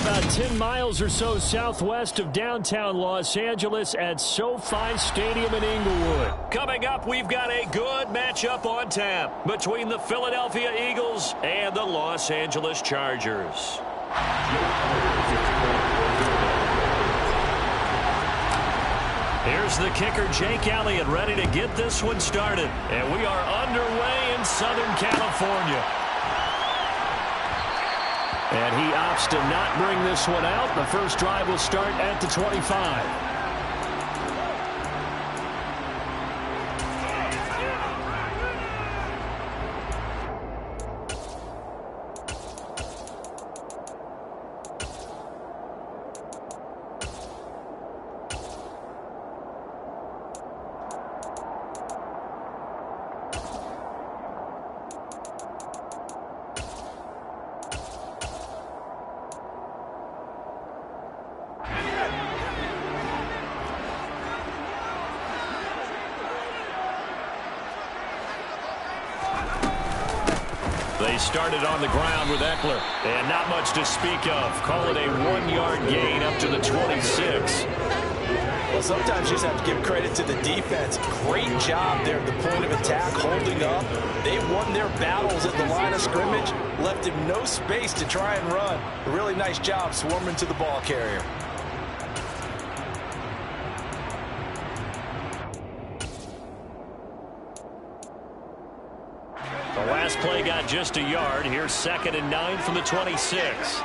about 10 miles or so southwest of downtown Los Angeles at SoFi Stadium in Inglewood. Coming up, we've got a good matchup on tap between the Philadelphia Eagles and the Los Angeles Chargers. Here's the kicker, Jake Elliott, ready to get this one started. And we are underway in Southern California. And he opts to not bring this one out. The first drive will start at the 25. They started on the ground with Eckler, and not much to speak of. Call it a 1-yard gain up to the 26. Well, sometimes you just have to give credit to the defense. Great job there at the point of attack, holding up. They won their battles at the line of scrimmage, left him no space to try and run. A really nice job swarming to the ball carrier. The last play got just a yard. Here's 2nd and 9 from the 26.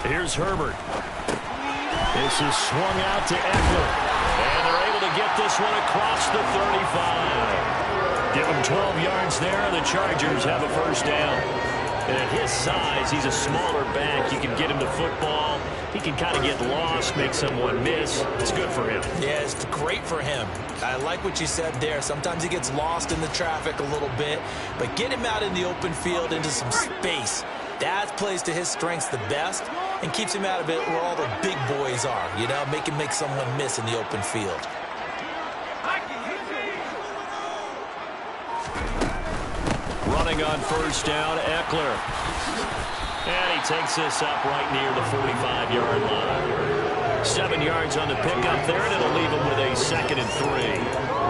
Here's Herbert. This is swung out to Eckler. And they're able to get this one across the 35. Give him 12 yards there, and the Chargers have a first down. And at his size, he's a smaller back. You can get him the football. He can kind of get lost, make someone miss. It's good for him. Yeah, it's great for him. I like what you said there. Sometimes he gets lost in the traffic a little bit, but get him out in the open field into some space. That plays to his strengths the best and keeps him out of it where all the big boys are, you know, make him make someone miss in the open field. Running on first down, Eckler. And he takes this up right near the 45-yard line. 7 yards on the pickup there, and it'll leave him with a 2nd and 3.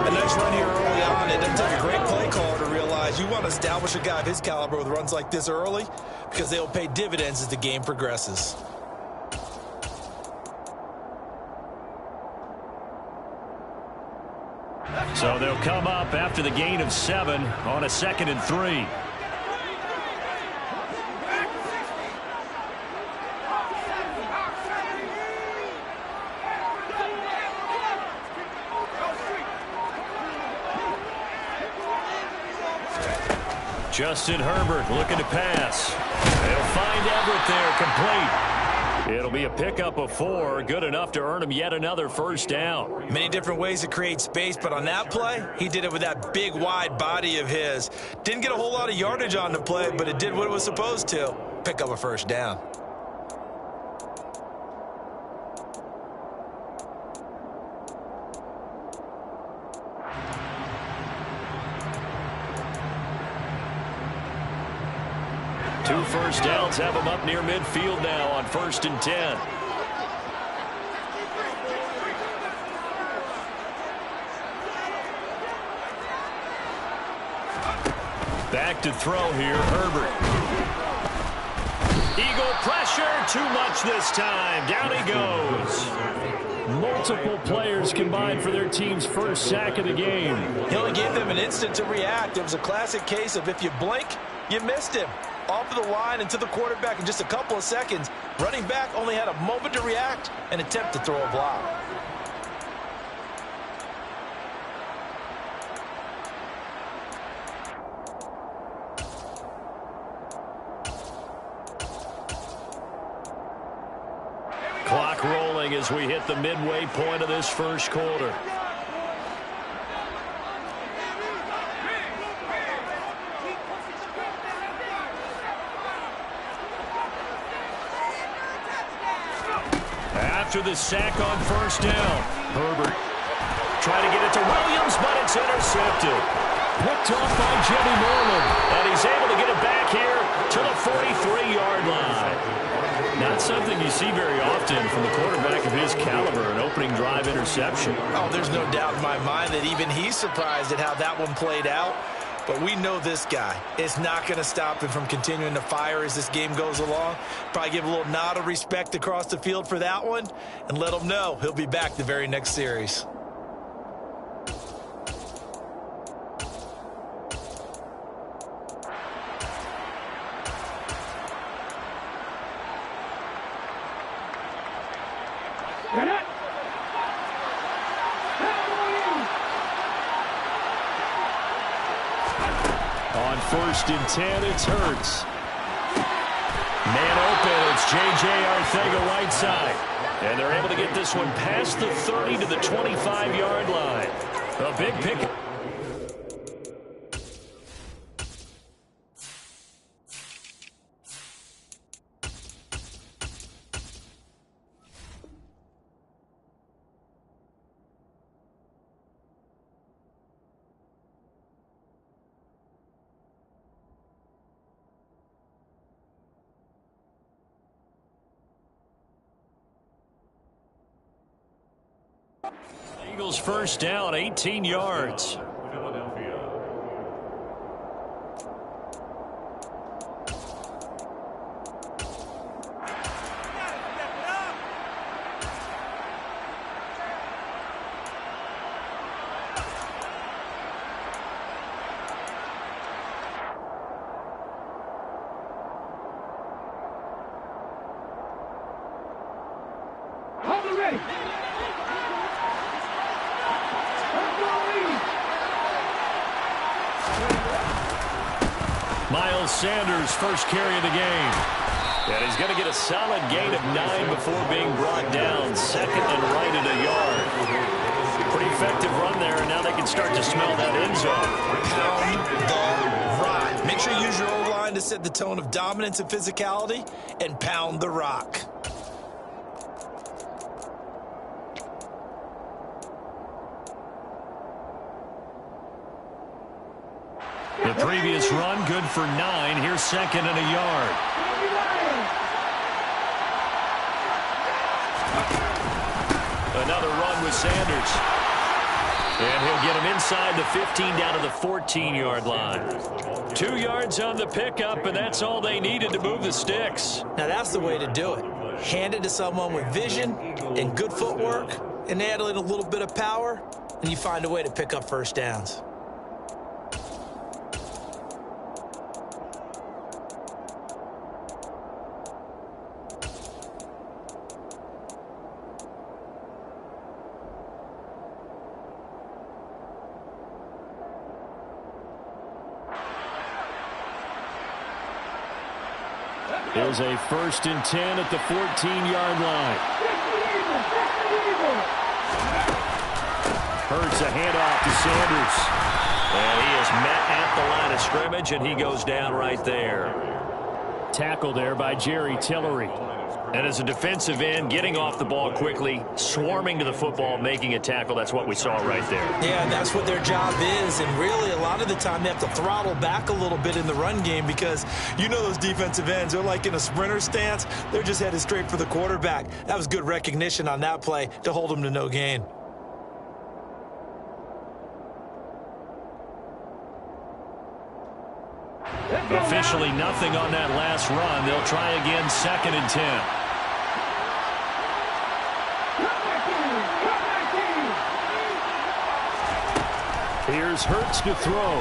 A nice run here early on. It doesn't take a great play caller to realize you want to establish a guy of his caliber with runs like this early because they'll pay dividends as the game progresses. So they'll come up after the gain of 7 on a 2nd and 3. Justin Herbert looking to pass. They'll find Everett there, complete. It'll be a pickup of 4, good enough to earn him yet another first down. Many different ways to create space, but on that play, he did it with that big, wide body of his. Didn't get a whole lot of yardage on the play, but it did what it was supposed to. Pick up a first down. Two first downs have him up near midfield now on 1st and 10. Back to throw here, Herbert. Eagle pressure, too much this time. Down he goes. Multiple players combined for their team's first sack of the game. He only gave them an instant to react. It was a classic case of if you blink, you missed him. Off of the line and to the quarterback in just a couple of seconds. Running back only had a moment to react and attempt to throw a block. Clock rolling as we hit the midway point of this first quarter. After the sack on first down, Herbert. Trying to get it to Williams, but it's intercepted. Picked off by Jimmy Moreland. And he's able to get it back here to the 43-yard line. Not something you see very often from the quarterback of his caliber, an opening drive interception. Oh, there's no doubt in my mind that even he's surprised at how that one played out. But we know this guy is not going to stop him from continuing to fire as this game goes along. Probably give a little nod of respect across the field for that one and let him know he'll be back the very next series. On 1st and 10, it's Hurts. Man open, it's J.J. Arcega-Whiteside. And they're able to get this one past the 30 to the 25-yard line. A big pick. Eagles first down, 18 yards. Miles Sanders, first carry of the game. And he's going to get a solid gain of 9 before being brought down. Second and right at a yard. Pretty effective run there, and now they can start to smell that end zone. Pound the rock. Make sure you use your O-line to set the tone of dominance and physicality, and pound the rock. The previous run, good for 9. Here's second and a yard. Another run with Sanders. And he'll get him inside the 15 down to the 14-yard line. 2 yards on the pickup, and that's all they needed to move the sticks. Now that's the way to do it. Hand it to someone with vision and good footwork, and add in a little bit of power, and you find a way to pick up first downs. There's a 1st and 10 at the 14-yard line. Hurts a handoff to Sanders. And he is met at the line of scrimmage, and he goes down right there. Tackle there by Jerry Tillery. And as a defensive end, getting off the ball quickly, swarming to the football, making a tackle. That's what we saw right there. Yeah, and that's what their job is. And really, a lot of the time, they have to throttle back a little bit in the run game because you know those defensive ends, they're like in a sprinter stance. They're just headed straight for the quarterback. That was good recognition on that play to hold them to no gain. Officially nothing on that last run. They'll try again, 2nd and 10. Here's Hurts to throw.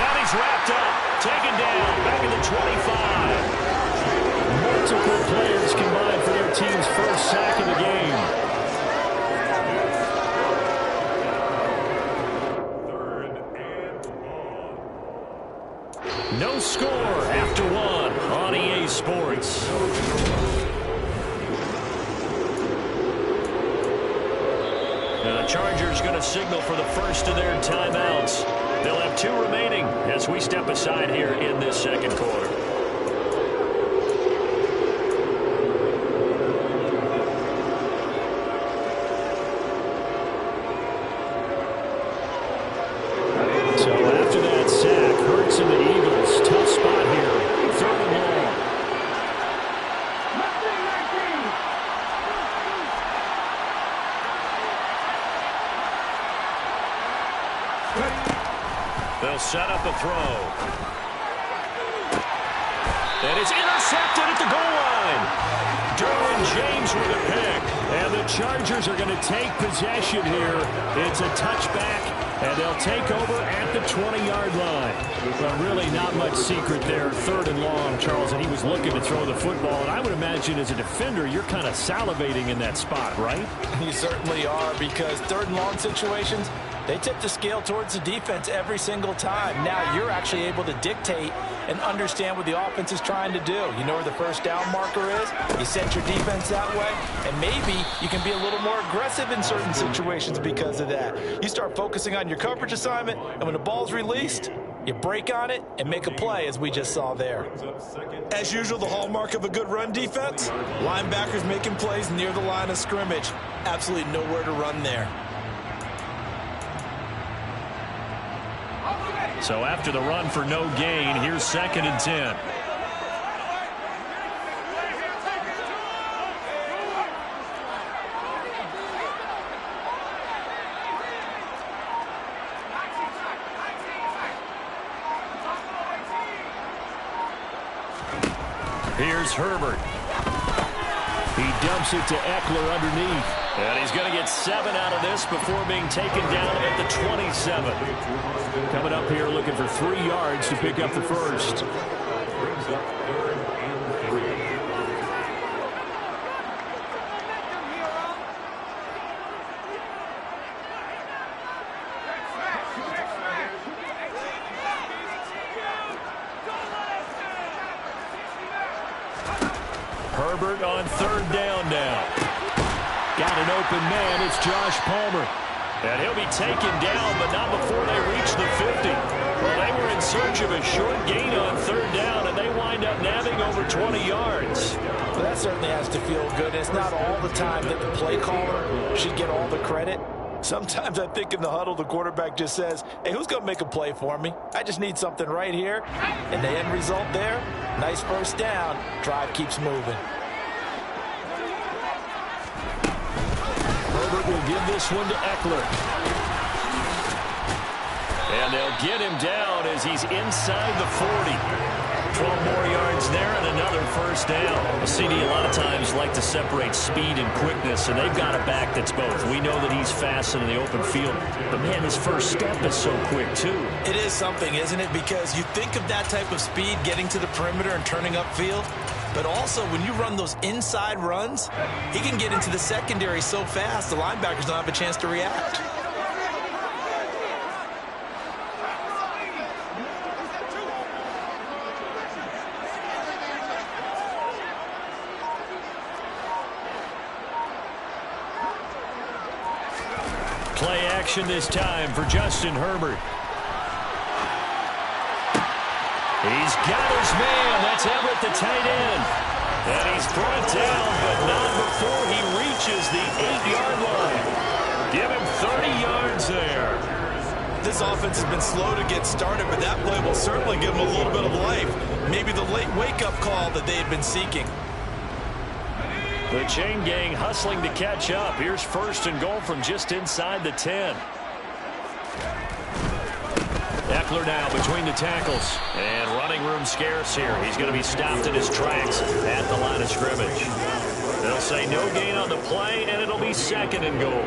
And he's wrapped up, taken down, back at the 25. Multiple players combined for their team's first sack of the game. No score after 1 on EA Sports. And the Chargers going to signal for the first of their timeouts. They'll have 2 remaining as we step aside here in this second quarter. They'll set up a throw. And it's intercepted at the goal line. Derwin James with a pick. And the Chargers are going to take possession here. It's a touchback, and they'll take over at the 20-yard line. But really not much secret there. 3rd and long, Charles, and he was looking to throw the football. And I would imagine as a defender, you're kind of salivating in that spot, right? You certainly are, because 3rd and long situations, they tip the scale towards the defense every single time. Now you're actually able to dictate and understand what the offense is trying to do. You know where the first down marker is. You set your defense that way, and maybe you can be a little more aggressive in certain situations because of that. You start focusing on your coverage assignment, and when the ball's released, you break on it and make a play, as we just saw there. As usual, the hallmark of a good run defense, linebackers making plays near the line of scrimmage. Absolutely nowhere to run there. So after the run for no gain, here's 2nd and 10. Here's Herbert. He dumps it to Eckler underneath. And he's going to get 7 out of this before being taken down at the 27. Coming up here looking for 3 yards to pick up the first. Herbert on 3rd down now. Got an open man. It's Josh Palmer. And he'll be taken down, but not before they reach the 50. Well, they were in search of a short gain on 3rd down, and they wind up nabbing over 20 yards. Well, that certainly has to feel good. It's not all the time that the play caller should get all the credit. Sometimes I think in the huddle, the quarterback just says, hey, who's going to make a play for me? I just need something right here. And the end result there, nice first down. Drive keeps moving. Herbert will give this one to Eckler. And they'll get him down as he's inside the 40. 12 more yards there and another first down. A CD a lot of times like to separate speed and quickness, and they've got a back that's both. We know that he's fast in the open field, but man, his first step is so quick too. It is something, isn't it? Because you think of that type of speed getting to the perimeter and turning upfield, but also when you run those inside runs, he can get into the secondary so fast the linebackers don't have a chance to react. Play action this time for Justin Herbert. He's got his man. That's Everett, the tight end. And he's brought down, but not before he reaches the 8-yard line. Give him 30 yards there. This offense has been slow to get started, but that play will certainly give them a little bit of life. Maybe the late wake-up call that they had been seeking. The chain gang hustling to catch up. Here's 1st and goal from just inside the 10. Eckler now between the tackles. And running room scarce here. He's going to be stopped in his tracks at the line of scrimmage. They'll say no gain on the play, and it'll be 2nd and goal.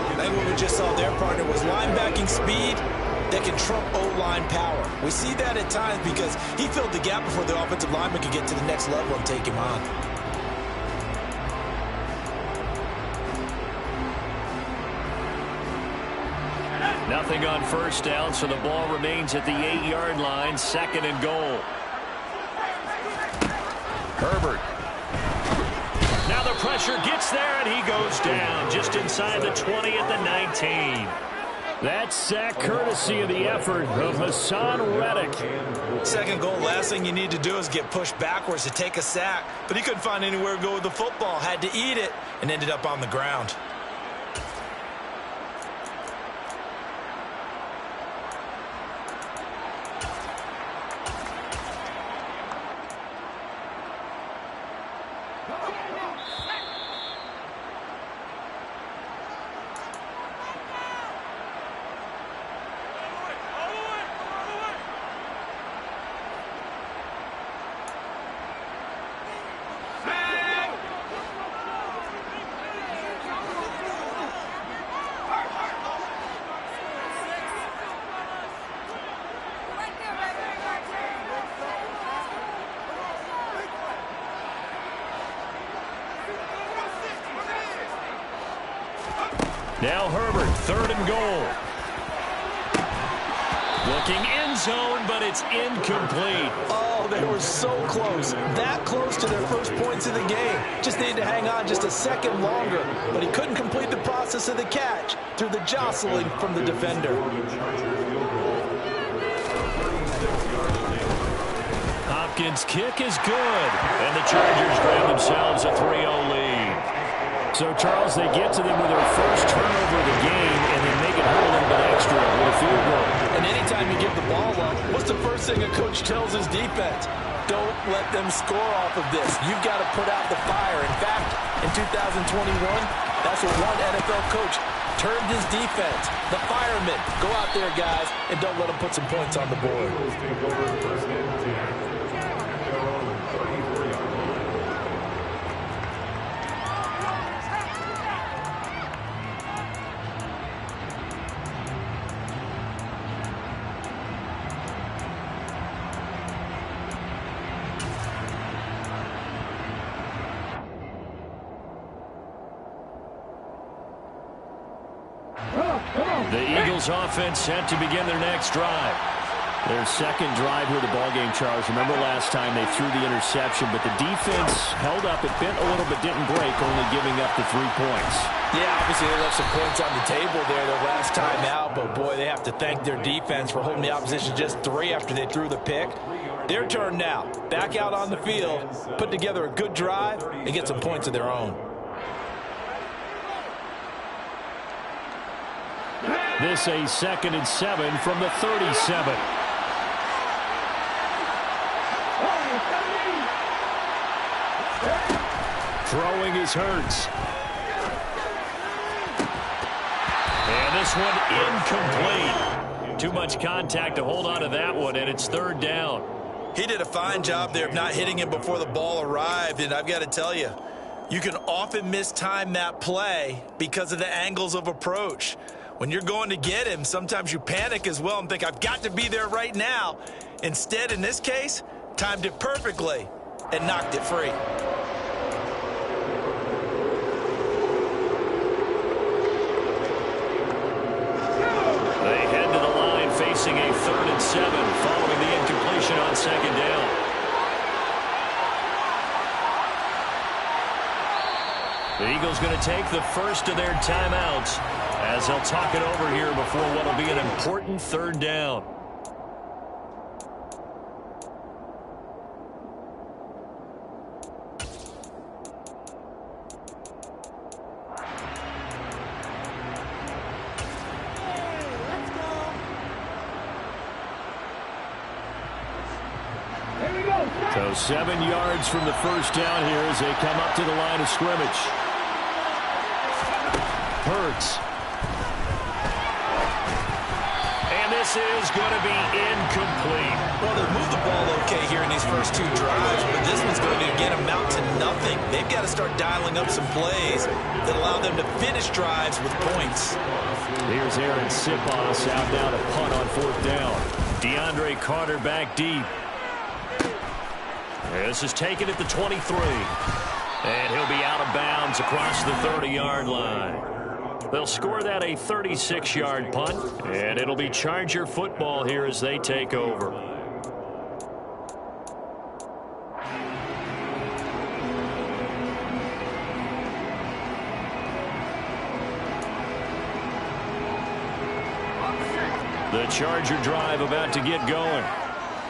I think what we just saw there, partner, was linebacking speed that can trump O-line power. We see that at times because he filled the gap before the offensive lineman could get to the next level and take him on. Nothing on first down, so the ball remains at the 8-yard line. 2nd and goal. Herbert. Now the pressure gets there, and he goes down just inside the 20 at the 19. That sack courtesy of the effort of Hassan Reddick. 2nd goal, last thing you need to do is get pushed backwards to take a sack. But he couldn't find anywhere to go with the football. Had to eat it and ended up on the ground. Now Herbert, 3rd and goal. Looking end zone, but it's incomplete. Oh, they were so close. That close to their first points of the game. Just needed to hang on just a second longer. But he couldn't complete the process of the catch through the jostling from the defender. Hopkins' kick is good. And the Chargers grab themselves a 3-0 lead. So, Charles, they get to them with their first turnover of the game and then make it hurt a little bit extra with a field goal. And anytime you give the ball up, what's the first thing a coach tells his defense? Don't let them score off of this. You've got to put out the fire. In fact, in 2021, that's what one NFL coach termed his defense. The firemen. Go out there, guys, and don't let them put some points on the board. The Eagles offense set to begin their next drive. Their second drive here of the ballgame, Charles. Remember last time they threw the interception, but the defense held up. It bent a little but didn't break, only giving up the 3 points. Yeah, obviously they left some points on the table there their last time out, but boy, they have to thank their defense for holding the opposition just 3 after they threw the pick. Their turn now. Back out on the field, put together a good drive, and get some points of their own. This a 2nd and 7 from the 37. Throwing is Hurts. And this one incomplete. Too much contact to hold on to that one, and it's 3rd down. He did a fine job there of not hitting him before the ball arrived, and I've got to tell you, you can often mistime that play because of the angles of approach. When you're going to get him, sometimes you panic as well and think, I've got to be there right now. Instead, in this case, timed it perfectly and knocked it free. They head to the line facing a 3rd and 7 following the incompletion on 2nd down. The Eagles going to take the first of their timeouts as they'll talk it over here before what will be an important 3rd down. So 7 yards from the first down here as they come up to the line of scrimmage. Hurts. And this is going to be incomplete. Well, they moved the ball okay here in these first 2 drives, but this one's going to again amount to nothing. They've got to start dialing up some plays that allow them to finish drives with points. Here's Aaron Sipos out now to punt on 4th down. DeAndre Carter back deep. This is taken at the 23. And he'll be out of bounds across the 30-yard line. They'll score that a 36-yard punt, and it'll be Charger football here as they take over. The Charger drive about to get going.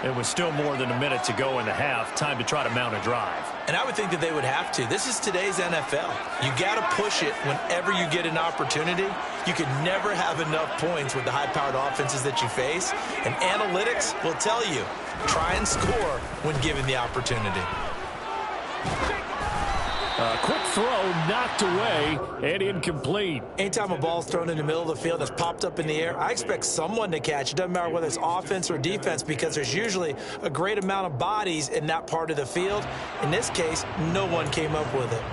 It was still more than a minute to go in the half. Time to try to mount a drive. And I would think that they would have to. This is today's NFL. You got to push it whenever you get an opportunity. You can never have enough points with the high-powered offenses that you face. And analytics will tell you, try and score when given the opportunity. A quick throw knocked away and incomplete. Anytime a ball's thrown in the middle of the field that's popped up in the air, I expect someone to catch. It doesn't matter whether it's offense or defense because there's usually a great amount of bodies in that part of the field. In this case, no one came up with it.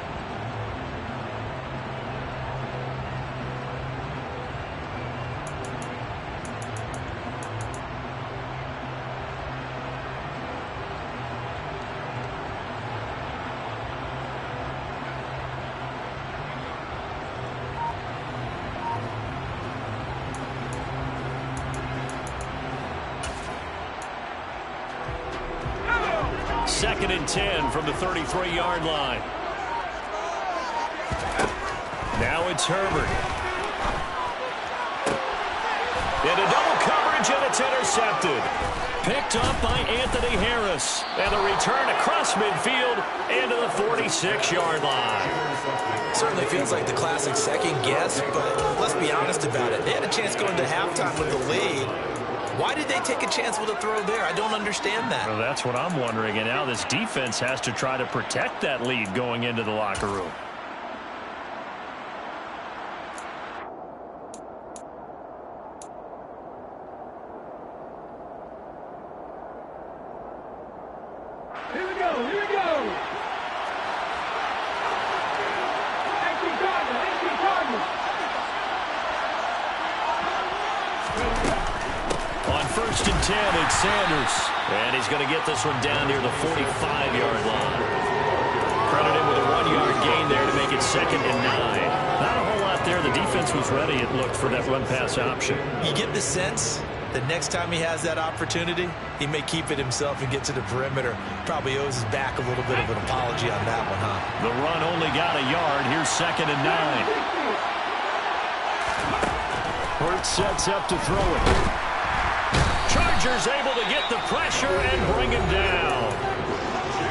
2nd and 10 from the 33-yard line. Now it's Herbert. Into double coverage, and it's intercepted. Picked up by Anthony Harris. And a return across midfield into the 46-yard line. Certainly feels like the classic second guess, but let's be honest about it. They had a chance going to halftime with the lead. Why did they take a chance with a throw there? I don't understand that. Well, that's what I'm wondering. And now this defense has to try to protect that lead going into the locker room. Here we go, here we go. Empty target, empty target. On 1st and 10, it's Sanders. And he's going to get this one down near the 45-yard line. Credit him with a 1-yard gain there to make it 2nd and 9. Not a whole lot there. The defense was ready, it looked, for that run-pass option. You get the sense that next time he has that opportunity, he may keep it himself and get to the perimeter. Probably owes his back a little bit of an apology on that one, huh? The run only got a yard. Here's 2nd and 9. Hurts sets up to throw it. Chargers able to get the pressure and bring him down.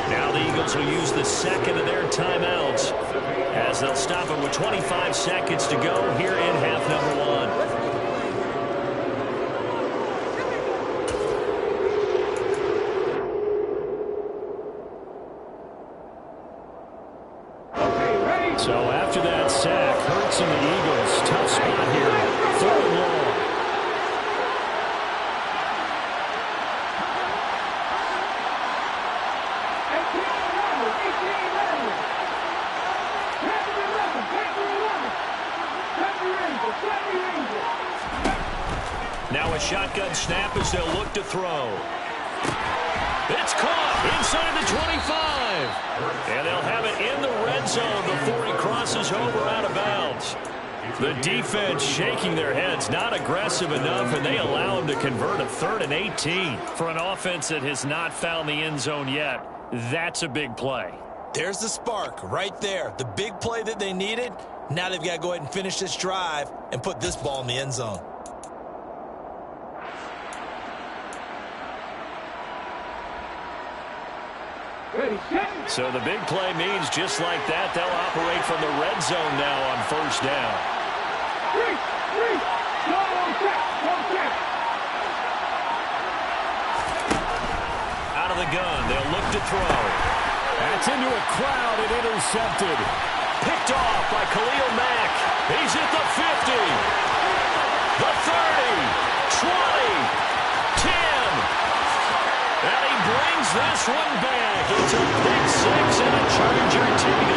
Now the Eagles will use the second of their timeouts as they'll stop it with 25 seconds to go here in half number 1. So after that sack, Hurts and the Eagles, tough spot here, 3rd and long. Now a shotgun snap as they'll look to throw. It's caught inside the 25. And they'll have it in the red zone before he crosses over out of bounds. The defense shaking their heads, not aggressive enough, and they allow him to convert a 3rd and 18. For an offense that has not found the end zone yet, that's a big play. There's the spark right there. The big play that they needed. Now they've got to go ahead and finish this drive and put this ball in the end zone. So the big play means just like that, they'll operate from the red zone now on 1st down. Out of the gun, they'll look to throw. That's into a crowd and intercepted. Picked off by Khalil Mack. He's at the 50. The 30. 20. 10. And he brings this one back. It's a pick 6 and a Charger TD.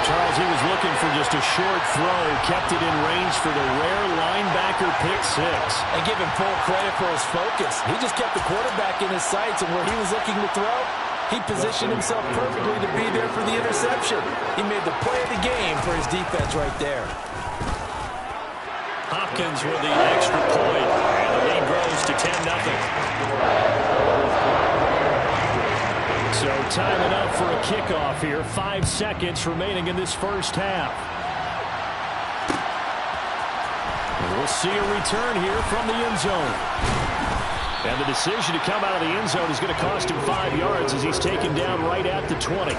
Charles, he was looking for just a short throw, kept it in range for the rare linebacker pick 6. And give him full credit for his focus. He just kept the quarterback in his sights, and where he was looking to throw, he positioned himself perfectly to be there for the interception. He made the play of the game for his defense right there. Hopkins with the extra point, and the lead grows to 10-0. So timing up for a kickoff here. 5 seconds remaining in this first half. And we'll see a return here from the end zone. And the decision to come out of the end zone is going to cost him 5 yards as he's taken down right at the 20.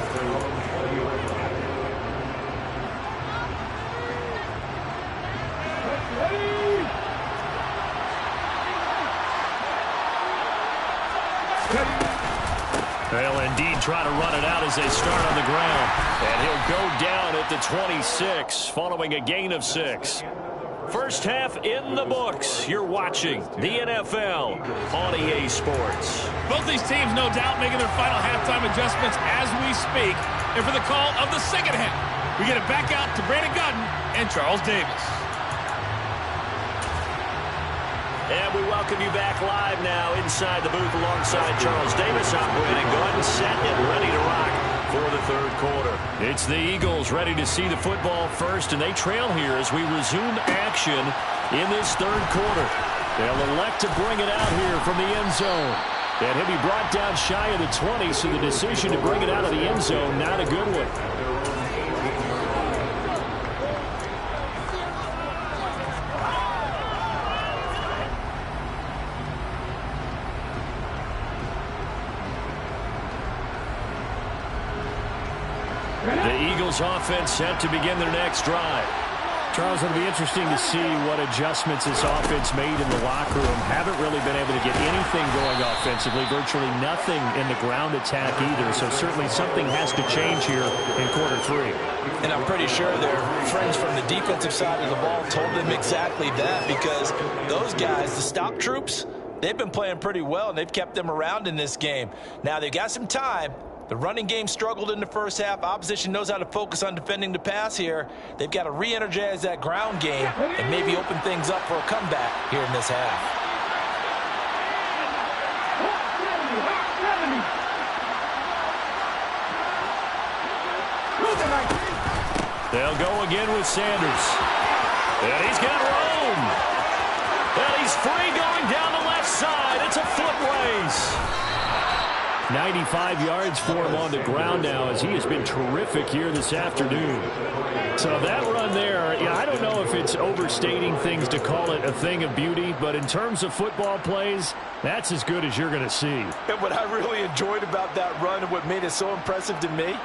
They'll indeed try to run it out as they start on the ground. And he'll go down at the 26 following a gain of 6. First half in the books. You're watching the NFL on EA Sports. Both these teams, no doubt, making their final halftime adjustments as we speak. And for the call of the second half, we get it back out to Brandon Gordon and Charles Davis. And we welcome you back live now inside the booth alongside Charles Davis. I'm Brandon Gordon, set and ready to rock for the third quarter. It's the Eagles ready to see the football first, and they trail here as we resume action in this third quarter. They'll elect to bring it out here from the end zone. And he'll be brought down shy of the 20, so the decision to bring it out of the end zone, not a good one. The Eagles offense set to begin their next drive. Charles, it'll be interesting to see what adjustments this offense made in the locker room. Haven't really been able to get anything going offensively, virtually nothing in the ground attack either. So certainly something has to change here in quarter 3. And I'm pretty sure their friends from the defensive side of the ball told them exactly that, because those guys, the stop troops, they've been playing pretty well, and they've kept them around in this game. Now they've got some time. The running game struggled in the first half. Opposition knows how to focus on defending the pass here. They've got to re-energize that ground game and maybe open things up for a comeback here in this half. They'll go again with Sanders. And he's got room. And he's free going down the left side. It's a foot race. 95 yards for him on the ground now, as he has been terrific here this afternoon. So that run there, yeah, I don't know if it's overstating things to call it a thing of beauty, but in terms of football plays, that's as good as you're going to see. And what I really enjoyed about that run and what made it so impressive to me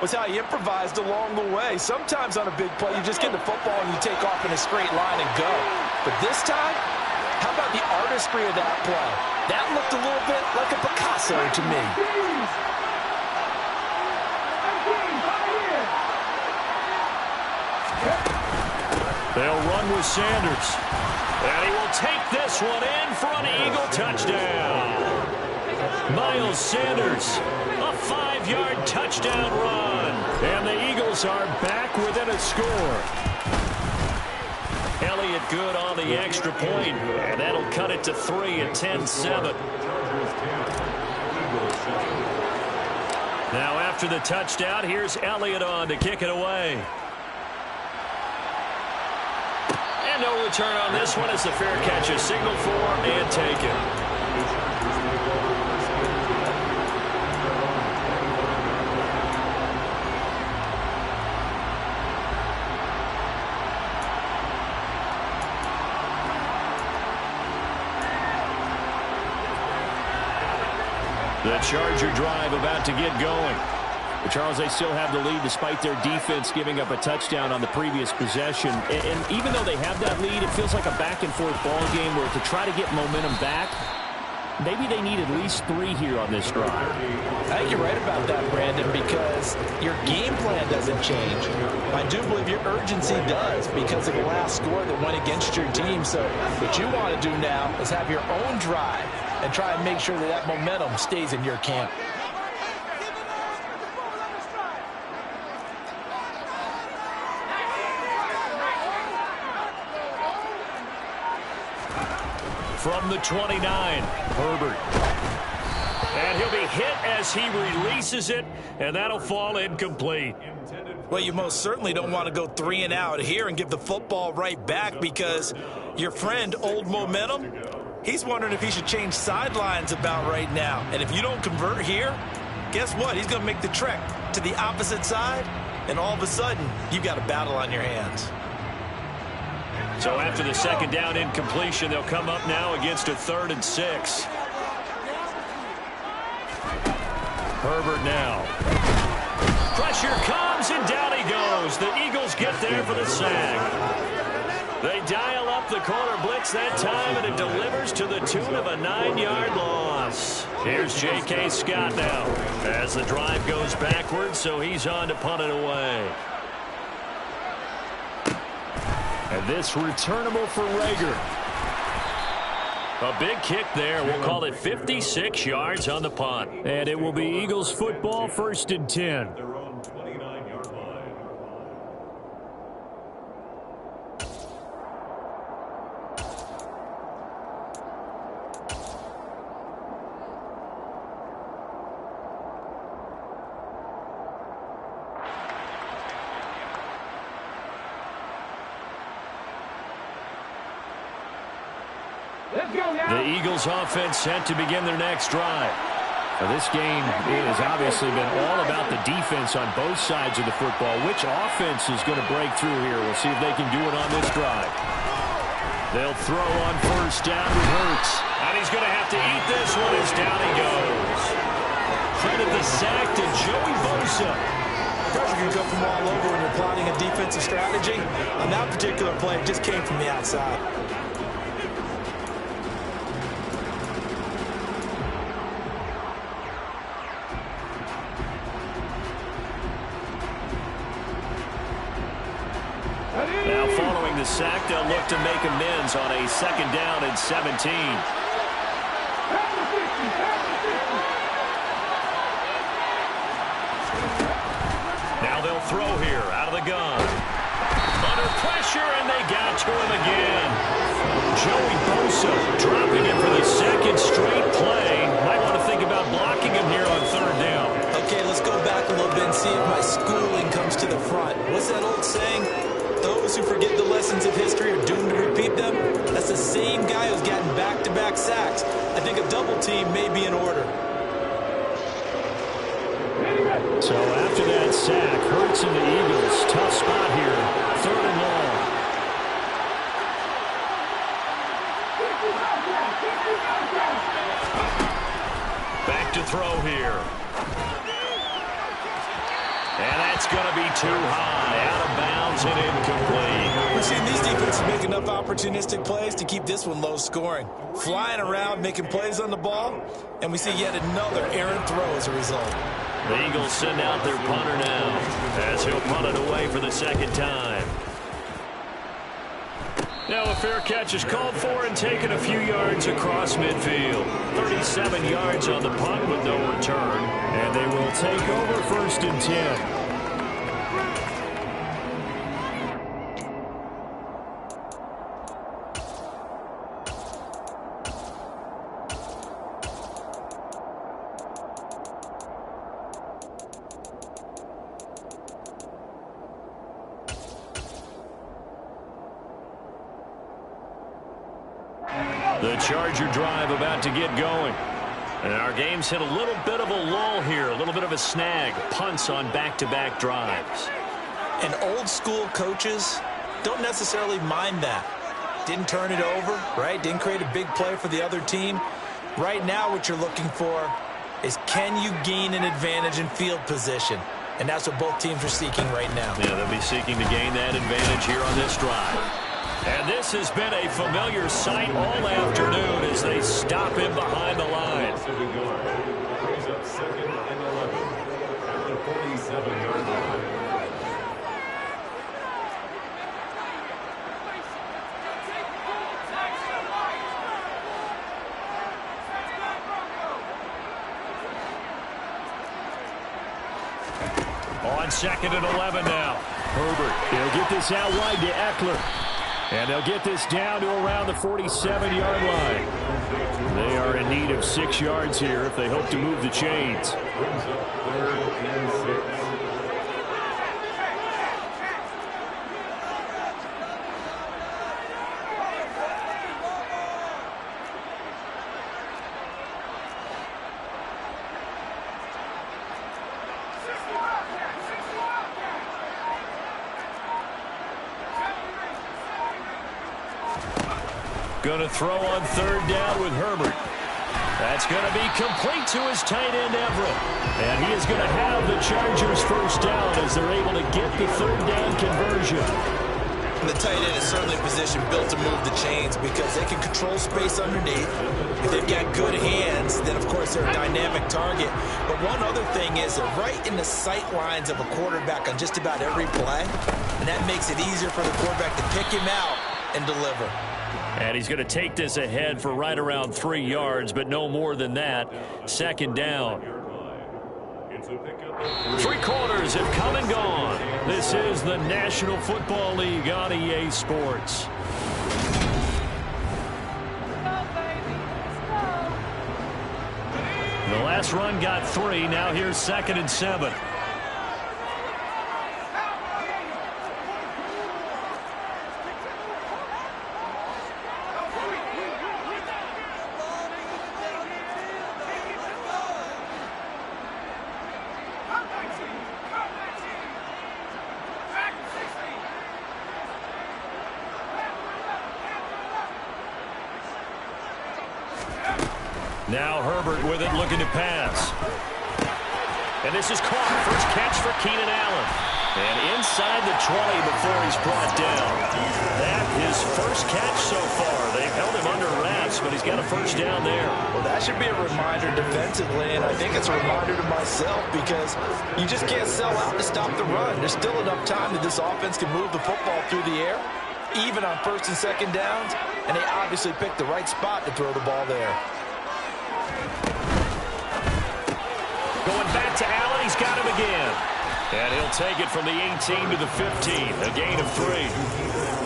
was how he improvised along the way. Sometimes on a big play, you just get the football and you take off in a straight line and go. But this time, how about the artistry of that play? That looked a little bit like a Picasso to me. They'll run with Sanders. And he will take this one in for an Eagle touchdown. Miles Sanders, a 5-yard touchdown run. And the Eagles are back within a score. Elliott good on the extra point, and that'll cut it to 3 at 10-7. Now after the touchdown, here's Elliott on to kick it away. And no return on this one as the fair catch is signaled for and taken. The Charger drive about to get going. But Charles, they still have the lead despite their defense giving up a touchdown on the previous possession. And even though they have that lead, it feels like a back-and-forth ball game where to try to get momentum back, maybe they need at least 3 here on this drive. I think you're right about that, Brandon, because your game plan doesn't change. I do believe your urgency does because of the last score that went against your team. So what you want to do now is have your own drive and try and make sure that that momentum stays in your camp. From the 29, Herbert. And he'll be hit as he releases it, and that'll fall incomplete. Well, you most certainly don't want to go 3 and out here and give the football right back, because your friend, Old Momentum, he's wondering if he should change sidelines about right now. And if you don't convert here, guess what? He's going to make the trek to the opposite side, and all of a sudden, you've got a battle on your hands. So after the second down incompletion, they'll come up now against a 3rd and 6. Herbert now. Pressure comes, and down he goes. The Eagles get there for the sack. They dial up the corner blitz that time, and it delivers to the tune of a 9-yard loss. Here's J.K. Scott now as the drive goes backwards, so he's on to punt it away. And this returnable for Rager. A big kick there. We'll call it 56 yards on the punt. And it will be Eagles football, 1st and 10. Let's go now. The Eagles offense set to begin their next drive. Now, this game has obviously been all about the defense on both sides of the football. Which offense is going to break through here? We'll see if they can do it on this drive. They'll throw on first down with Hurts. And he's going to have to eat this one as down he goes. Credit the sack to Joey Bosa. Pressure can come from all over when you're plotting a defensive strategy. On that particular play, it just came from the outside. Now following the sack, they'll look to make amends on a second down and 17. Now they'll throw here out of the gun. Under pressure, and they got to him again. Joey Bosa dropping it for the second straight play. Might want to think about blocking him here on third down. Okay, let's go back a little bit and see if my schooling comes to the front. What's that old saying? Those who forget the lessons of history are doomed to repeat them. That's the same guy who's gotten back-to-back sacks. I think a double team may be in order. So after that sack, Hurts and the Eagles, tough spot here, third and long. Back to throw here. And that's going to be too high, out of bounds and incomplete. We're seeing these defenses make enough opportunistic plays to keep this one low scoring. Flying around, making plays on the ball, and we see yet another errant throw as a result. The Eagles send out their punter now as he'll punt it away for the second time. Now a fair catch is called for and taken a few yards across midfield. 37 yards on the punt with no return. And they will take over first and 10. The Charger drive about to get going. And our game's hit a little bit of a lull here, a little bit of a snag. Punts on back-to-back drives. And old-school coaches don't necessarily mind that. Didn't turn it over, right? Didn't create a big play for the other team. Right now what you're looking for is, can you gain an advantage in field position? And that's what both teams are seeking right now. Yeah, they'll be seeking to gain that advantage here on this drive. And this has been a familiar sight all afternoon as they stop him behind the line. On second and 11 now. Herbert, he'll get this out wide to Eckler. And they'll get this down to around the 47-yard line. They are in need of 6 yards here if they hope to move the chains. Going to throw on third down with Herbert. That's going to be complete to his tight end, Everett. And he is going to have the Chargers first down as they're able to get the third down conversion. And the tight end is certainly a position built to move the chains because they can control space underneath. If they've got good hands, then of course they're a dynamic target. But one other thing is they're right in the sight lines of a quarterback on just about every play. And that makes it easier for the quarterback to pick him out and deliver. And he's going to take this ahead for right around 3 yards, but no more than that. Second down. 3 quarters have come and gone. This is the National Football League on EA Sports. The last run got 3. Now here's second and 7. Now Herbert with it, looking to pass. And this is caught. First catch for Keenan Allen. And inside the 20 before he's brought down. That his first catch so far. They've held him under wraps, but he's got a first down there. Well, that should be a reminder defensively, and I think it's a reminder to myself because you just can't sell out to stop the run. There's still enough time that this offense can move the football through the air, even on first and second downs, and they obviously picked the right spot to throw the ball there. Going back to Allen, he's got him again. And he'll take it from the 18 to the 15, a gain of 3.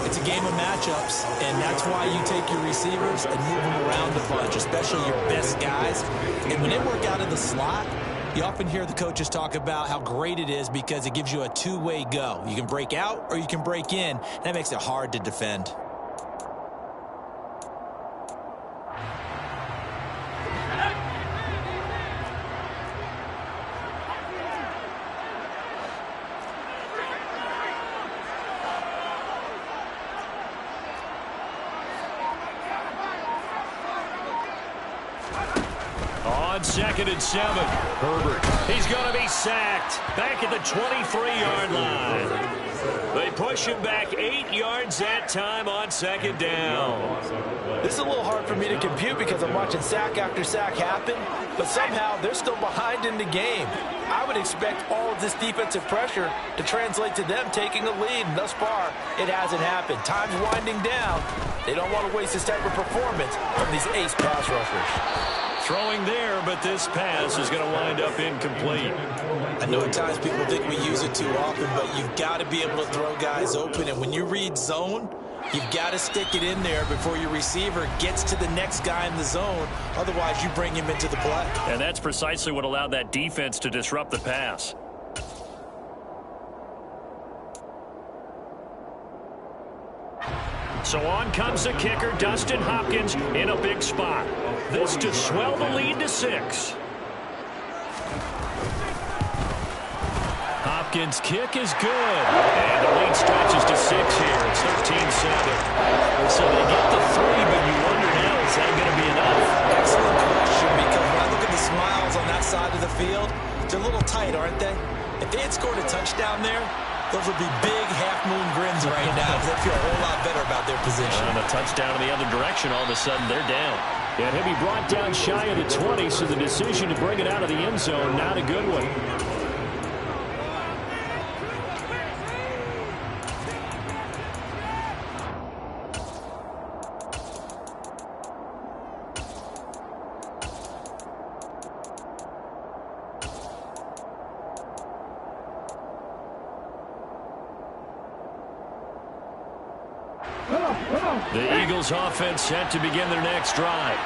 It's a game of matchups, and that's why you take your receivers and move them around a bunch, especially your best guys. And when they work out of the slot, you often hear the coaches talk about how great it is because it gives you a two-way go. You can break out or you can break in. That makes it hard to defend. On 2nd and 7, Herbert. He's going to be sacked. Back at the 23-yard line. They push him back 8 yards that time on 2nd down. This is a little hard for me to compute because I'm watching sack after sack happen, but somehow they're still behind in the game. I would expect all of this defensive pressure to translate to them taking a lead, and thus far, it hasn't happened. Time's winding down. They don't want to waste this type of performance from these ace pass rushers. Throwing there, but this pass is going to wind up incomplete. I know at times people think we use it too often, but you've got to be able to throw guys open. And when you read zone, you've got to stick it in there before your receiver gets to the next guy in the zone. Otherwise, you bring him into the play. And that's precisely what allowed that defense to disrupt the pass. So on comes the kicker, Dustin Hopkins, in a big spot. This to swell the lead to 6. Hopkins' kick is good. And the lead stretches to 6 here. It's 13-7. So they get the 3, but you wonder now, is that going to be enough? Excellent question, because when I look at the smiles on that side of the field, they're a little tight, aren't they? If they had scored a touchdown there, those would be big half-moon grins right now because they feel a whole lot better about their position. And a touchdown in the other direction, all of a sudden they're down. And he'll be brought down shy of the 20, so the decision to bring it out of the end zone, not a good one. The Eagles offense set to begin their next drive.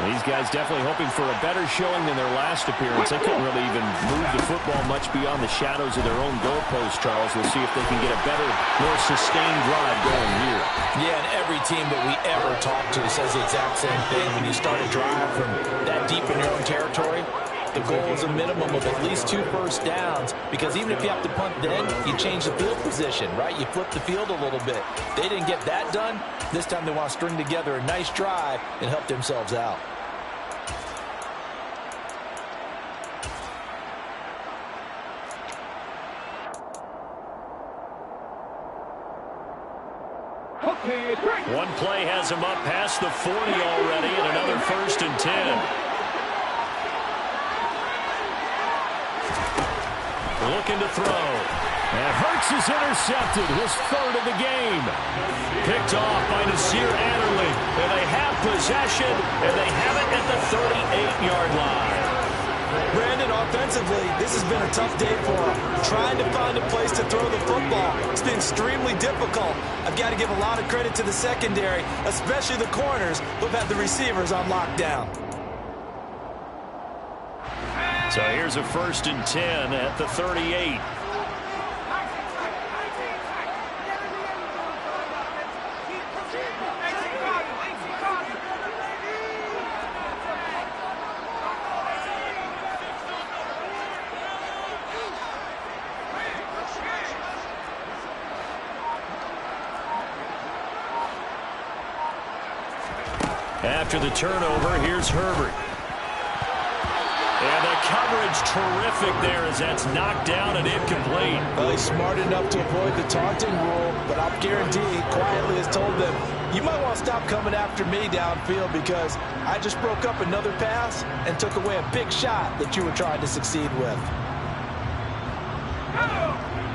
These guys definitely hoping for a better showing than their last appearance. They couldn't really even move the football much beyond the shadows of their own goalpost, Charles. We'll see if they can get a better, more sustained drive going here. Yeah, and every team that we ever talk to says the exact same thing. When you start a drive from that deep in your own territory, the goal is a minimum of at least 2 first downs, because even if you have to punt then, you change the field position, right? You flip the field a little bit. They didn't get that done. This time they want to string together a nice drive and help themselves out. One play has him up past the 40 already, and another 1st and 10. Looking to throw. And Hurts is intercepted, his 3rd of the game. Picked off by Nasir Adderley. And they have possession, and they have it at the 38-yard line. Brandon, offensively, this has been a tough day for him. Trying to find a place to throw the football. It's been extremely difficult. I've got to give a lot of credit to the secondary, especially the corners who've had the receivers on lockdown. So here's a 1st and 10 at the 38. After the turnover, here's Herbert. And the coverage terrific there as that's knocked down and incomplete. Well, he's smart enough to avoid the taunting rule, but I'll guarantee he quietly has told them, you might want to stop coming after me downfield because I just broke up another pass and took away a big shot that you were trying to succeed with.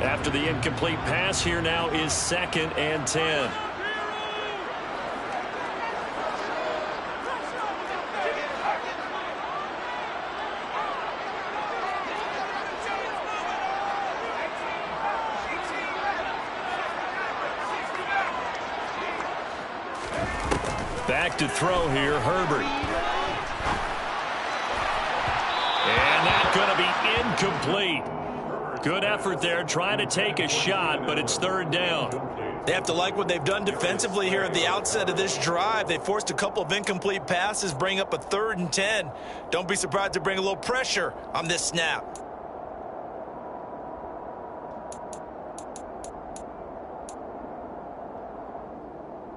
After the incomplete pass, here now is 2nd and 10. Back to throw here, Herbert. And that's going to be incomplete. Good effort there, trying to take a shot, but it's 3rd down. They have to like what they've done defensively here at the outset of this drive. They forced a couple of incomplete passes, bring up a 3rd and 10. Don't be surprised to bring a little pressure on this snap.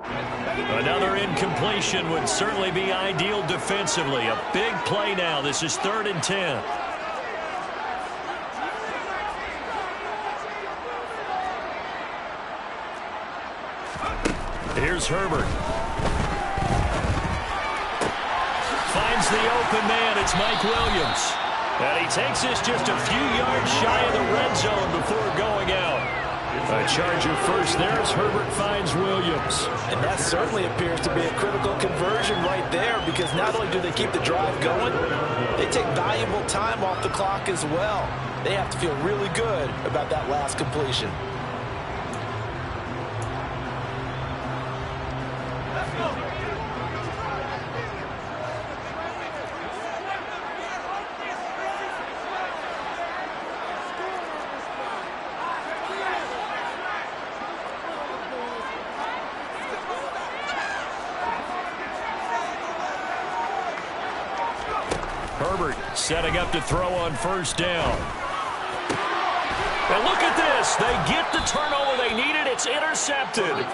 Another incompletion would certainly be ideal defensively. A big play now. This is 3rd and 10. Here's Herbert. Finds the open man. It's Mike Williams. And he takes this just a few yards shy of the red zone before going out. A Charger first there as Herbert finds Williams. And that certainly appears to be a critical conversion right there because not only do they keep the drive going, they take valuable time off the clock as well. They have to feel really good about that last completion. Herbert setting up to throw on 1st down. And look at this. They get the turnover they needed. It's intercepted.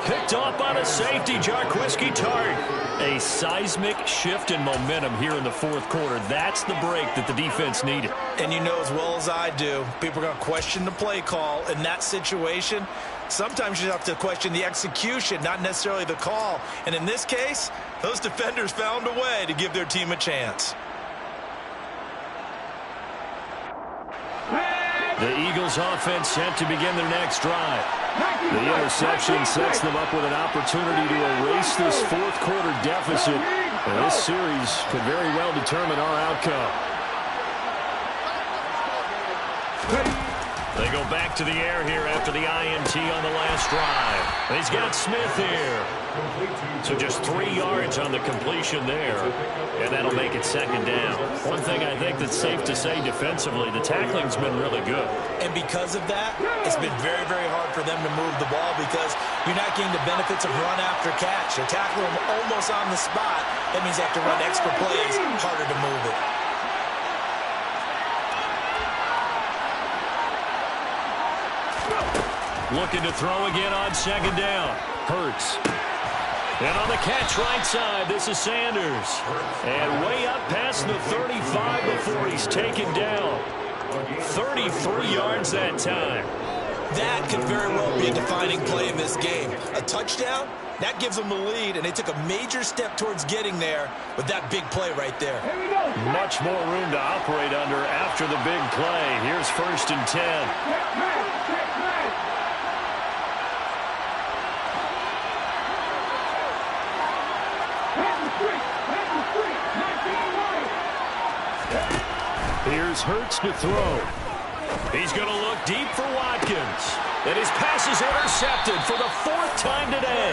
Picked off on a safety, Jarquiski Tart. A seismic shift in momentum here in the 4th quarter. That's the break that the defense needed. And you know as well as I do, people are going to question the play call in that situation. Sometimes you have to question the execution, not necessarily the call. And in this case, those defenders found a way to give their team a chance. The Eagles offense set to begin their next drive. The interception sets them up with an opportunity to erase this 4th quarter deficit. And this series could very well determine our outcome. They go back to the air here after the INT on the last drive. And he's got Smith here. So just 3 yards on the completion there. And that'll make it 2nd down. One thing I think that's safe to say defensively, the tackling's been really good. And because of that, it's been very, very hard for them to move the ball because you're not getting the benefits of run after catch. They're tackling them almost on the spot. That means they have to run extra plays, harder to move it. Looking to throw again on 2nd down. Hurts. And on the catch right side, this is Sanders. And way up past the 35 before he's taken down. 33 yards that time. That could very well be a defining play in this game. A touchdown, that gives them the lead, and they took a major step towards getting there with that big play right there. Much more room to operate under after the big play. Here's 1st and 10. Here's Hurts to throw. He's going to look deep for Watkins. And his pass is intercepted for the 4th time today.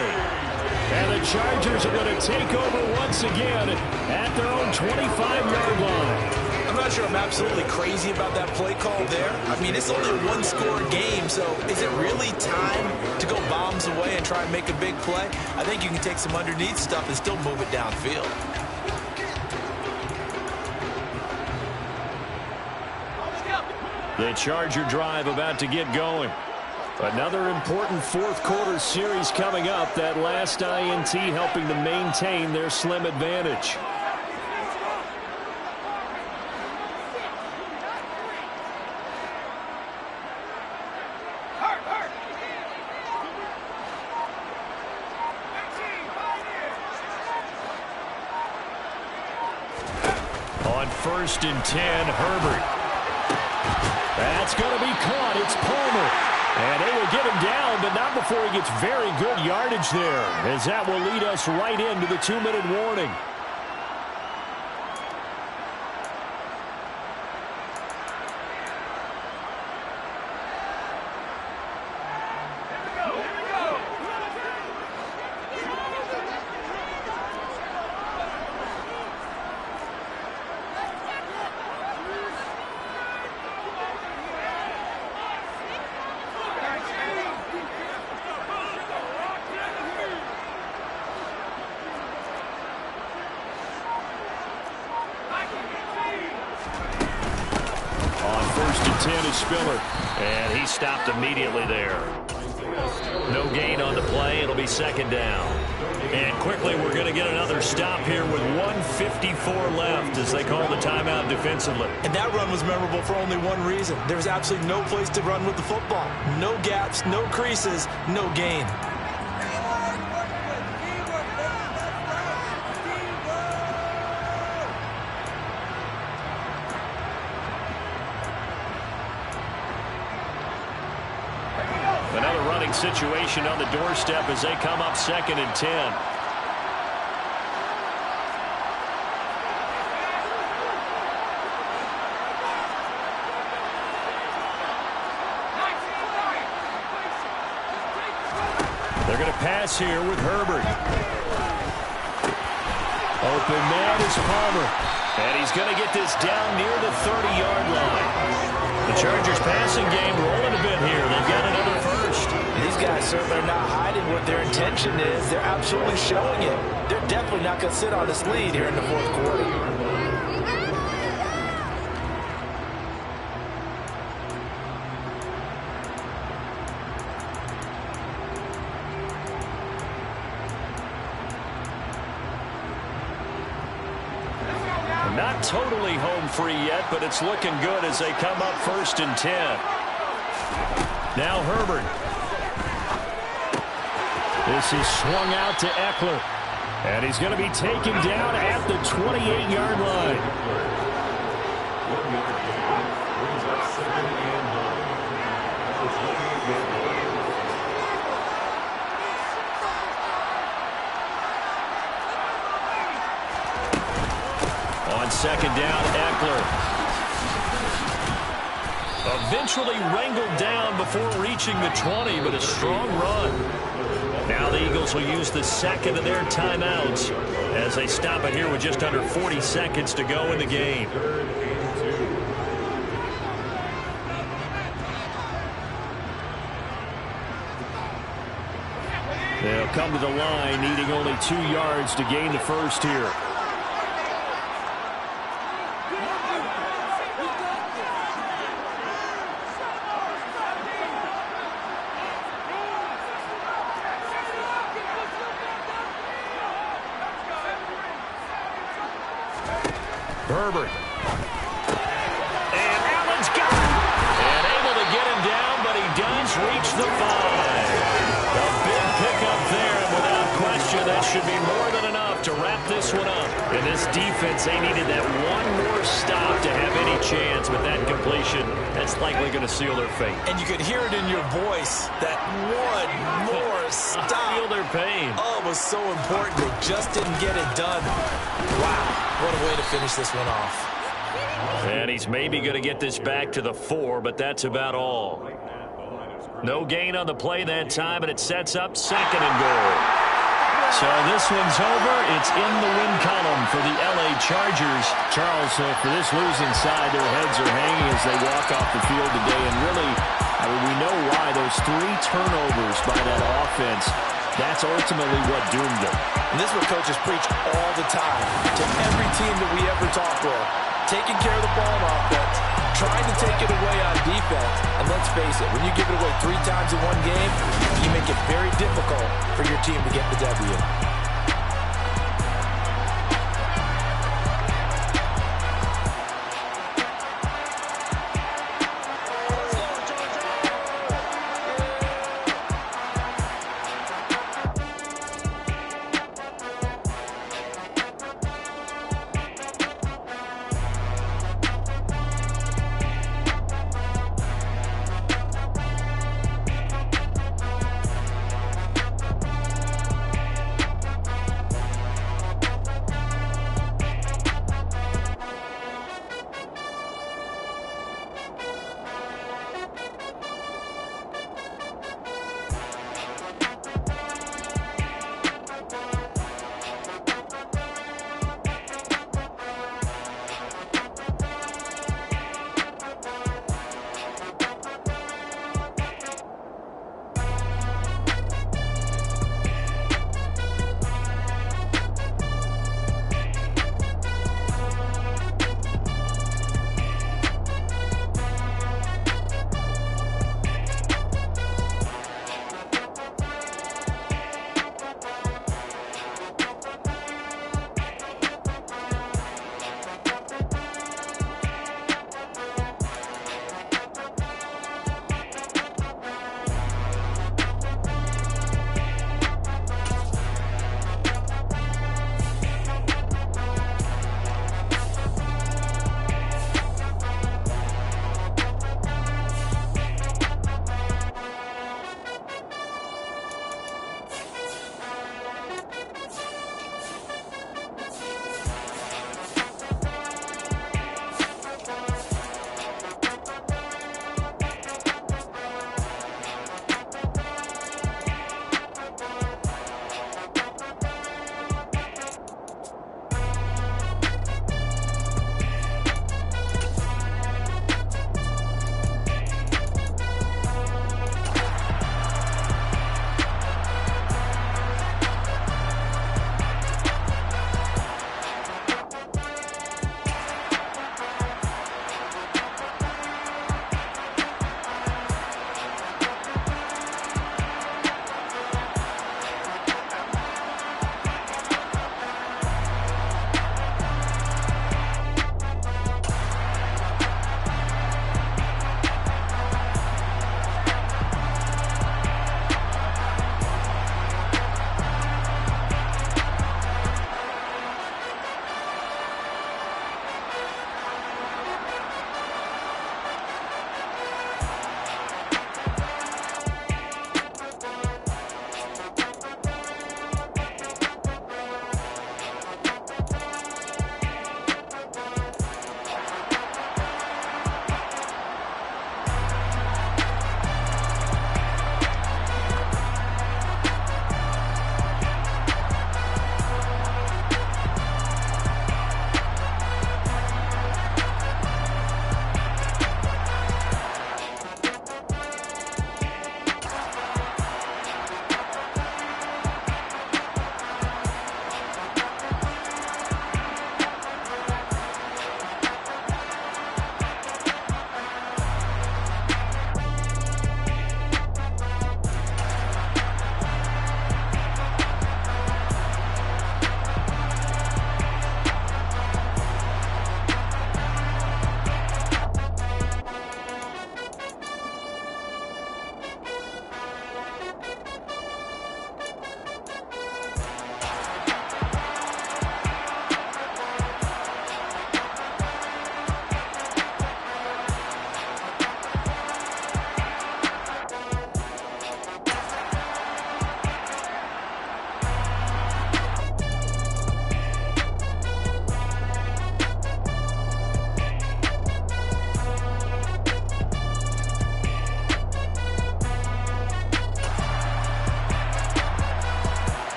And the Chargers are going to take over once again at their own 25-yard line. I'm not sure I'm absolutely crazy about that play call there. I mean, it's only a 1-score game, so is it really time to go bombs away and try and make a big play? I think you can take some underneath stuff and still move it downfield. The Charger drive about to get going. Another important 4th quarter series coming up. That last INT helping to maintain their slim advantage. first and 10, Herbert. That's going to be caught. It's Palmer. And they will get him down, but not before he gets very good yardage there, as that will lead us right into the 2-minute warning. Spiller, and he stopped immediately there. No gain on the play. It'll be second down. And quickly, we're going to get another stop here with 1:54 left as they call the timeout defensively. And that run was memorable for only one reason. There was absolutely no place to run with the football. No gaps, no creases, no gain. Situation on the doorstep as they come up second and 10. They're going to pass here with Herbert. Open man is Palmer. And he's going to get this down near the 30-yard line. The Chargers passing game rolling a bit here. They've got another first. These guys certainly are not hiding what their intention is. They're absolutely showing it. They're definitely not going to sit on this lead here in the fourth quarter. Not totally home free yet, but it's looking good as they come up first and 10. Now Herbert. This is swung out to Eckler. And he's going to be taken down at the 28-yard line. On second down, Eckler. Eventually wrangled down before reaching the 20, but a strong run. Now the Eagles will use the second of their timeouts as they stop it here with just under 40 seconds to go in the game. They'll come to the line, needing only 2 yards to gain the first here. Herbert. And Allen's got him. And able to get him down, but he does reach the 5. A big pickup there, and without question, that should be more than enough to wrap this one up. In this defense, they needed that one more stop to have any chance, but that completion, that's likely going to seal their fate. And you could hear it in your voice, that one more stop. I feel their pain. Oh, it was so important. They just didn't get it done. Wow. What a way to finish this one off. And he's maybe going to get this back to the 4, but that's about all. No gain on the play that time, and it sets up second and goal. So this one's over. It's in the win column for the LA Chargers. Charles, for this losing side, their heads are hanging as they walk off the field today. And really, I mean, we know why. Those 3 turnovers by that offense, that's ultimately what doomed them. And this is what coaches preach all the time to every team that we ever talk with. Taking care of the ball on offense, trying to take it away on defense. And let's face it, when you give it away 3 times in one game, you make it very difficult for your team to get the W.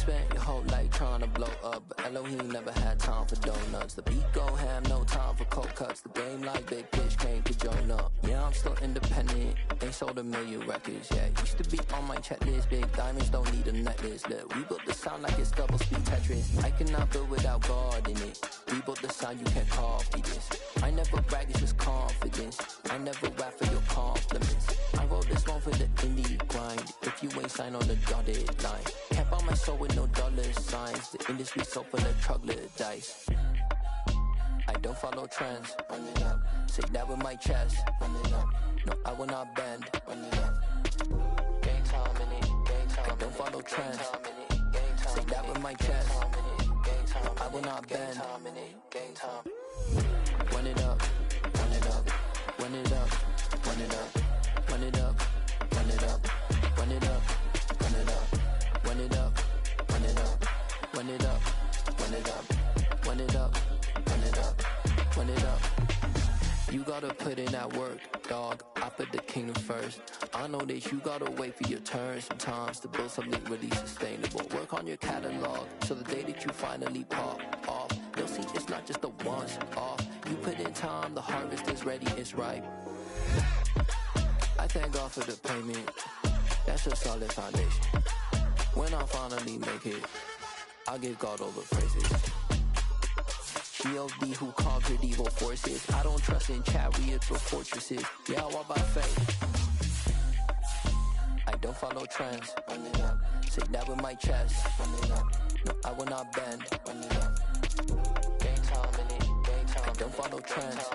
spent your whole life trying to blow up, but Elohim never had time for donuts. The beat go ham, no time for cold cuts. The game like Big Pitch came to join up. Yeah, I'm still independent, ain't sold a million records yet. Used to be on my checklist, big diamonds don't need a necklace. Look, we built the sound like it's double speed Tetris. I cannot build without God in it. We built the sound, you can't copy this. I never brag, it's just confidence. I never rap for your compliments. I wrote this one for the indie grind. If you ain't signed on the dotted line, can't buy my soul with no dollar signs. The industry so full of troglodytes. I don't follow trends. Run it up. Say that with my chest. Run it up. No, I will not bend. Run it up. Game time in it. Game time. I don't follow trends. Say that with my chest. No, I will not bend. Game time. Run it up. Run it up. Run it up. Run it up. Run it up. Run it up. Run it up. Run it up. Run it up. Run it up. Run it up. Run it up. Run it up. Run it up. Run it up. You gotta put in that work, dog. I put the kingdom first. I know that you gotta wait for your turn sometimes to build something really sustainable. Work on your catalog so the day that you finally pop off, you'll see it's not just a once off. You put in time, the harvest is ready, it's ripe. I thank God for the payment. That's a solid foundation. When I finally make it, I'll give God all the praises. G.O.D. who conquered evil forces. I don't trust in chariots or fortresses. Yeah, I walk by faith. I don't follow trends. Run it up. Say that with my chest. Run it up. No, I will not bend. Run it up. Game time in it. Game time. I don't follow trends.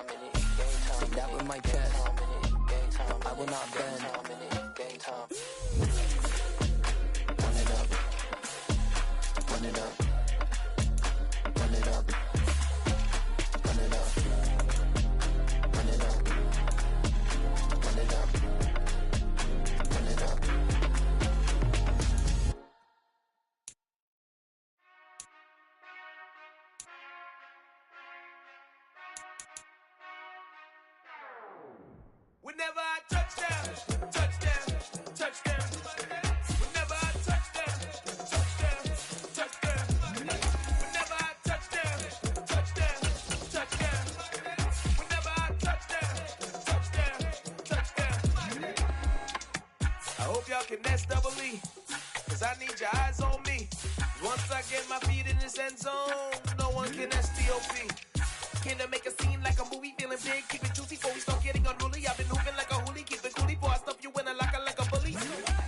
Say that with my chest. No, I will not bend. Game time. Run it up. Run it up. Run it up. Run it up. Run it up. Run it up. Run it up. Whenever I touchdown, touchdown, touchdown. Whenever I touchdown, touchdown, touchdown. Whenever I touchdown, touchdown, touchdown. Whenever I touchdown, touchdown, touchdown. I hope y'all can SWE, cause I need your eyes on me. Once I get my feet in this end zone, no one can STOP. Can I make a scene like a movie, feeling big, keep it juicy before we start getting unruly. I've been hooping like a hoolie, keep it coolie before I stuff you in a locker like a bully.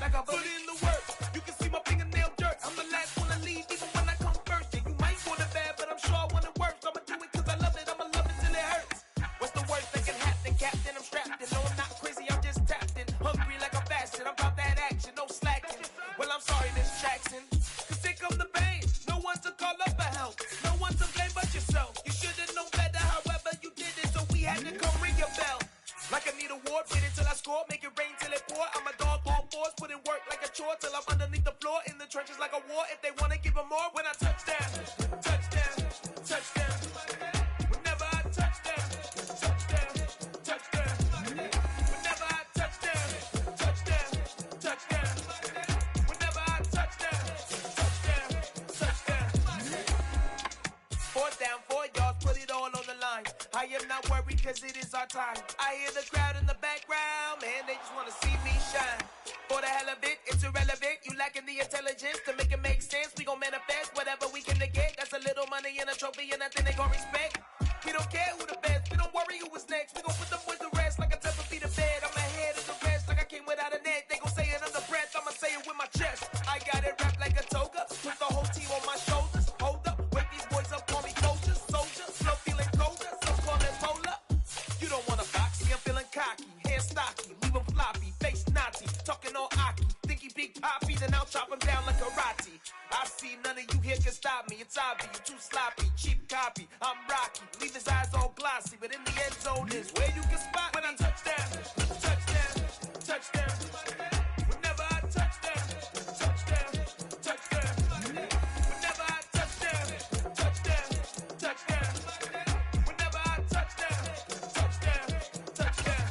Like a bully. Put in the work, you can see my fingernail dirt. I'm the last one to leave, even when I come first. Yeah, you might want it bad, but I'm sure I want it worse. I'ma do it cause I love it, I'ma love it till it hurts. What's the worst that can happen, Captain? I'm strapped in, no I'm not crazy, I'm just tapped in. Hungry like a bastard, I'm about that action, no slacking. Well, I'm sorry, Miss Jackson, cause here come the pain. No one to call up for help, no one to blame but yourself. You should've known better, however you did it, so we had to come ring your bell. Like I need a award, hit it till I score, make it rain till it pour. I'm a dog on fours, put in work like a chore till I'm underneath the floor, in the trenches like a war. If they wanna give them more, when I touchdown, touchdown, touchdown. Whenever I touchdown, touchdown, touchdown. Whenever I touchdown, touchdown, touchdown. Whenever I touchdown, touchdown, touchdown. Fourth down, 4 yards, put it all on the line. I am not worried cause it is our time. I hear the crowd in the background, man, they just wanna see me shine. For the hell of it, it's irrelevant. You lacking the intelligence to make it make sense. We gon' manifest whatever we can get. That's a little money and a trophy and nothing they gon' respect. We don't care who the best, we don't worry who was next. We gon' put them boys to rest like a temper feet of bed. I'm ahead of the rest like I came without a net. They gon' say it under breath, I'ma say it with my chest. I got it wrapped like a toga, put the whole team on my shoulders. Hold up, wake these boys up, call me soldier, slow feeling colder, some call it polar. You don't wanna box me, I'm feeling cocky, hair stocky, leave him floppy, face naughty, talking all aki, think he big poppy, then I'll chop him down like karate. I see none of you here can stop me, it's obvious, you too sloppy, cheap copy, I'm rocky, leave his eyes all glossy, but in the end zone is where you can spot when I touchdown, touchdown, touchdown. Whenever I touchdown, touchdown, touchdown. Whenever I touchdown, touchdown, touchdown. Whenever I touchdown, touchdown, touchdown.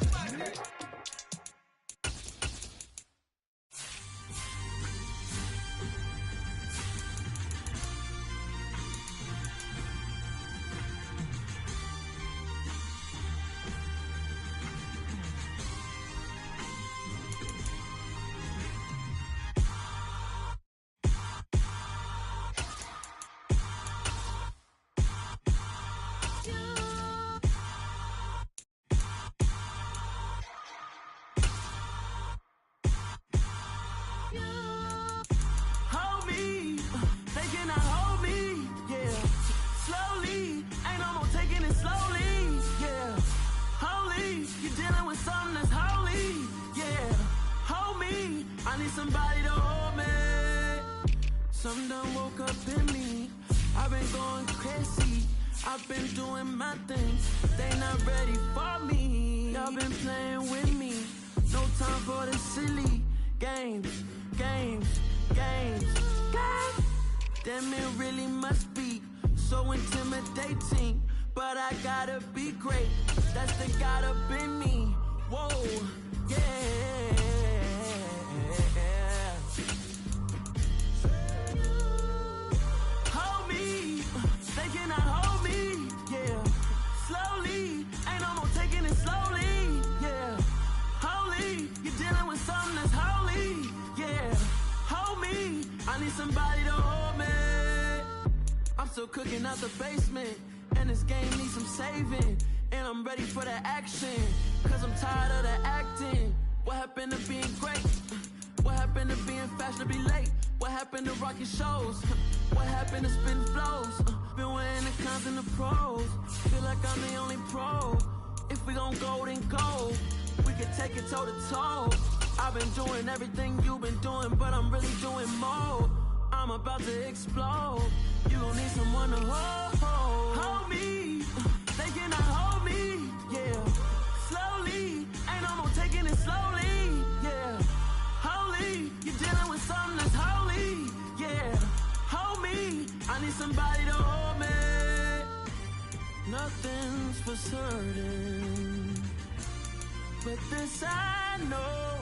something that's holy, yeah. Hold me, I need somebody to hold me. Something done woke up in me. I've been going crazy. I've been doing my things. They not ready for me. Y'all been playing with me. No time for the silly games, games, games, games. Damn, it really must be so intimidating. But I gotta be great. That's the God up in me. Whoa, yeah. Hold me, they cannot hold me, yeah. Slowly, ain't no more taking it slowly, yeah. Holy, you're dealing with something that's holy, yeah. Hold me, I need somebody to hold me. I'm still cooking out the basement, and this game needs some saving. And I'm ready for the action, cause I'm tired of the acting. What happened to being great? What happened to being fashionably late? What happened to rocking shows? What happened to spitting flows? Been wearing the cons and the pros. Feel like I'm the only pro. If we gon' go, then go. We can take it toe to toe. I've been doing everything you've been doing, but I'm really doing more. I'm about to explode. You gon' need someone to hold. Hold me. They cannot hold me. Yeah. Slowly. Ain't no more taking it slowly. Yeah. Holy. You're dealing with something that's holy. Yeah. Hold me. I need somebody to hold me. Nothing's for certain, but this I know.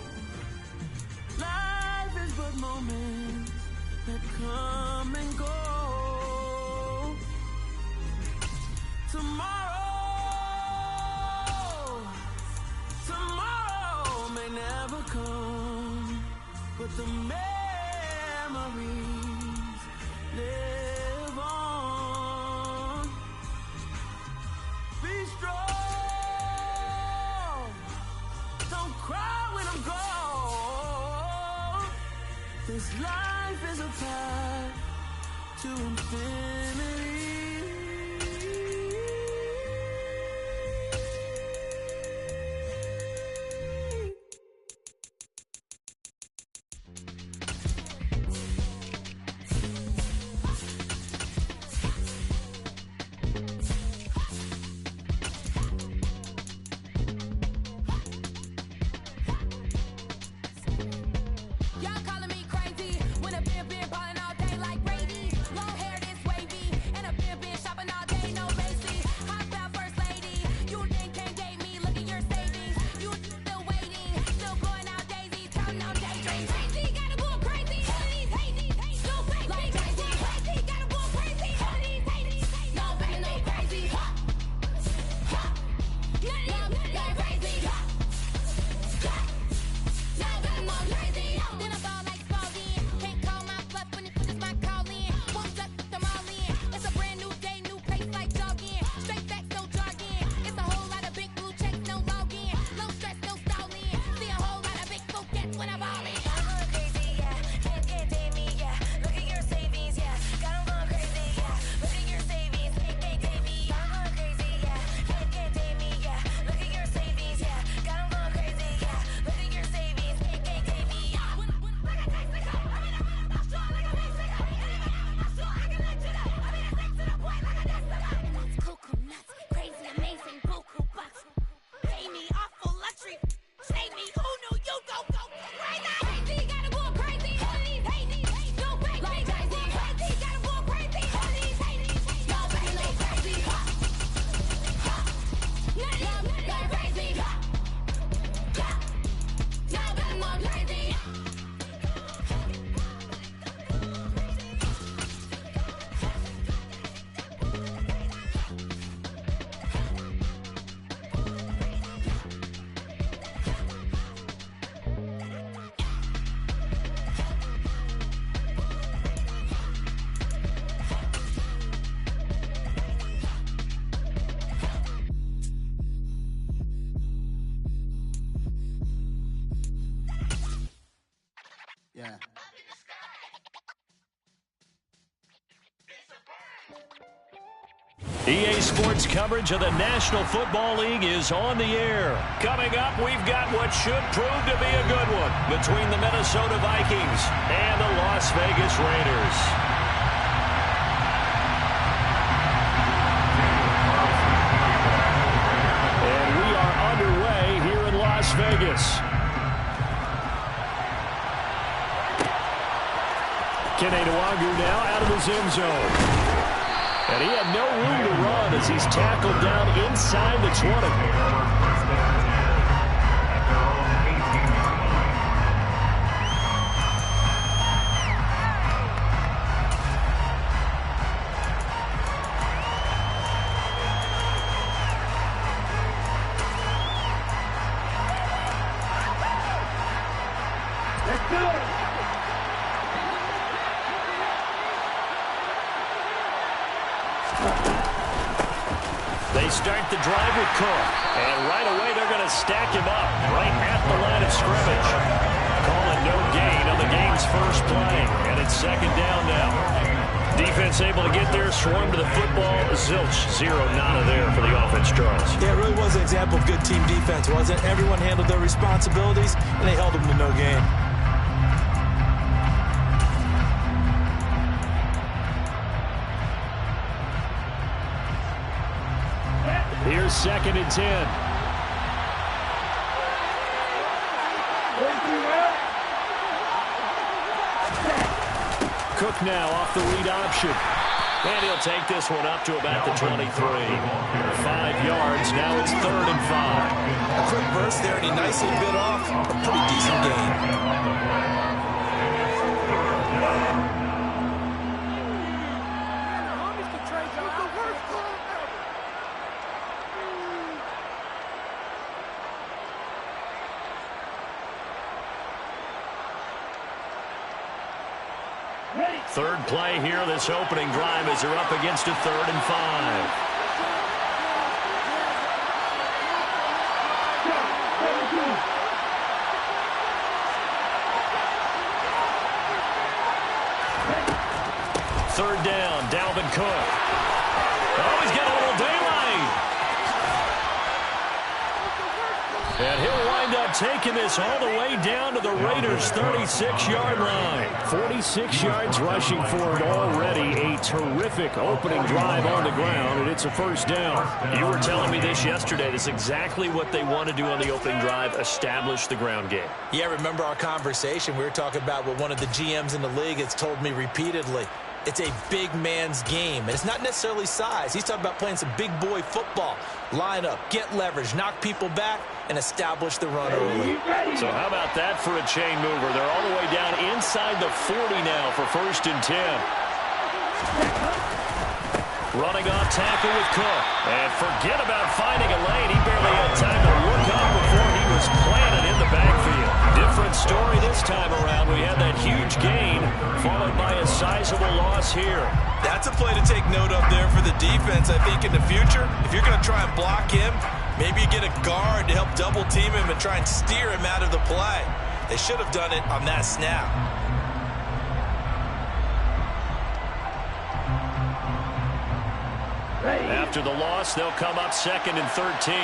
Life is but moments that come and go. Tomorrow may never come, but the memories live on. Be strong, don't cry when I'm gone. This life is a path to infinity. Y'all calling me crazy when a been ballin' all day like Brady. Long hair this wavy, and a been shopping all day, no Macy. Hot about first lady, you then can't date me. Look at your savings, you still waiting, still blowing out daisies, counting on daydreams. Crazy, gotta go crazy. All of these hazy, no crazy, like crazy, crazy, gotta go crazy. All of these hazy, no baby, no crazy. None of you, crazy. Now that I'm all crazy, then I ball like Spalding. Can't call my bluff when it's my call in. Won't duck them all in. It's a brand new day, new place like jogging. Straight facts, no jargon. It's a whole lot of big blue checks, no login. No stress, no stalling. See a whole lot of big focus when I ball in. I'm going crazy, yeah. Can't get me, yeah. Look at your savings, yeah. Got 'em going crazy, yeah. Look at your savings, can't get me. I'm going crazy, yeah. Can't get me, yeah. Look at your savings, yeah. Got 'em going crazy, yeah. Look at your savings, can't get me. Like a Mexico, I mean, I'm not sure, like a Mexico. Anybody I'm not sure, I can let you know. I mean, it's to the point, like a Destiny. That's cuckoo nuts, crazy, amazing, buku bucks. Pay me awful luxury. Save me, who knew you go crazy? Crazy, gotta go crazy. All of these hazy, no crazy, like crazy, crazy, gotta go crazy. All of these hazy, no baby, no crazy. None of you, crazy. Now that I'm all crazy. Yeah. EA Sports coverage of the National Football League is on the air. Coming up, we've got what should prove to be a good one between the Minnesota Vikings and the Las Vegas Raiders. And we are underway here in Las Vegas. Kene Nwangu now out of his end zone. And he had no room to run as he's tackled down inside the 20. They start the drive with Cook. And right away, they're going to stack him up right at the line of scrimmage. Calling no gain on the game's first play. And it's second down now. Defense able to get there, swarm to the football. Zilch, zero, nada there for the offense, Charles. Yeah, it really was an example of good team defense, wasn't it? Everyone handled their responsibilities, and they held them to no gain. Here's second and 10. Cook now off the read option. And he'll take this one up to about the 23. 5 yards. Now it's 3rd and 5. A quick burst there, and he nicely bit off a pretty decent gain. Third play here, this opening drive as they're up against a 3rd and 5. Third down, Dalvin Cook. Oh, he's got a little daylight. And he'll wind up taking this all the way down to the Raiders' 36-yard line. 46 yards rushing for him already. A terrific opening drive on the ground, and it's a first down. You were telling me this yesterday. This is exactly what they want to do on the opening drive, establish the ground game. Yeah, remember our conversation? We were talking about what one of the GMs in the league has told me repeatedly. It's a big man's game, and it's not necessarily size. He's talking about playing some big boy football. Line up, get leverage, knock people back, and establish the run early. So how about that for a chain mover? They're all the way down inside the 40 now for 1st and 10. Running off tackle with Cook. And forget about finding a lane. He barely had time to look up before he was planted in the backfield. Different story this time around. We had that huge gain followed by a sizable loss here. That's a play to take note of there for the defense. I think in the future, if you're going to try and block him, maybe you get a guard to help double team him and try and steer him out of the play. They should have done it on that snap. After the loss, they'll come up 2nd and 13.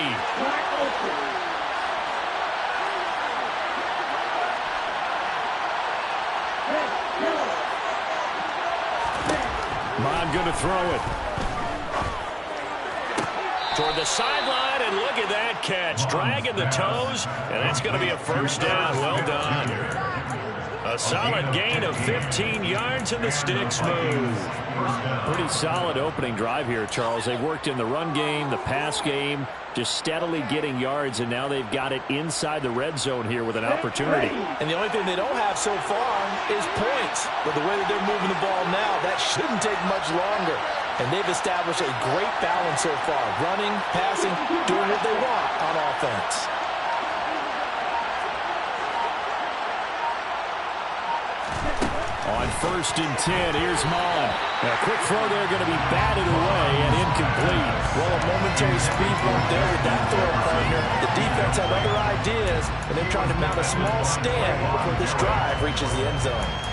Mon going to throw it. Toward the sideline, and look at that catch. Dragging the toes, and that's going to be a first down. Well done. A solid gain of 15 yards, and the sticks move. Pretty solid opening drive here, Charles. They've worked in the run game, the pass game, just steadily getting yards, and now they've got it inside the red zone here with an opportunity. And the only thing they don't have so far is points. But the way that they're moving the ball now, that shouldn't take much longer. And they've established a great balance so far. Running, passing, doing what they want on offense. On 1st and 10, here's Mon. A quick throw there going to be batted away and incomplete. Well, a momentary speed bump there with that throw partner. The defense had other ideas, and they're trying to mount a small stand before this drive reaches the end zone.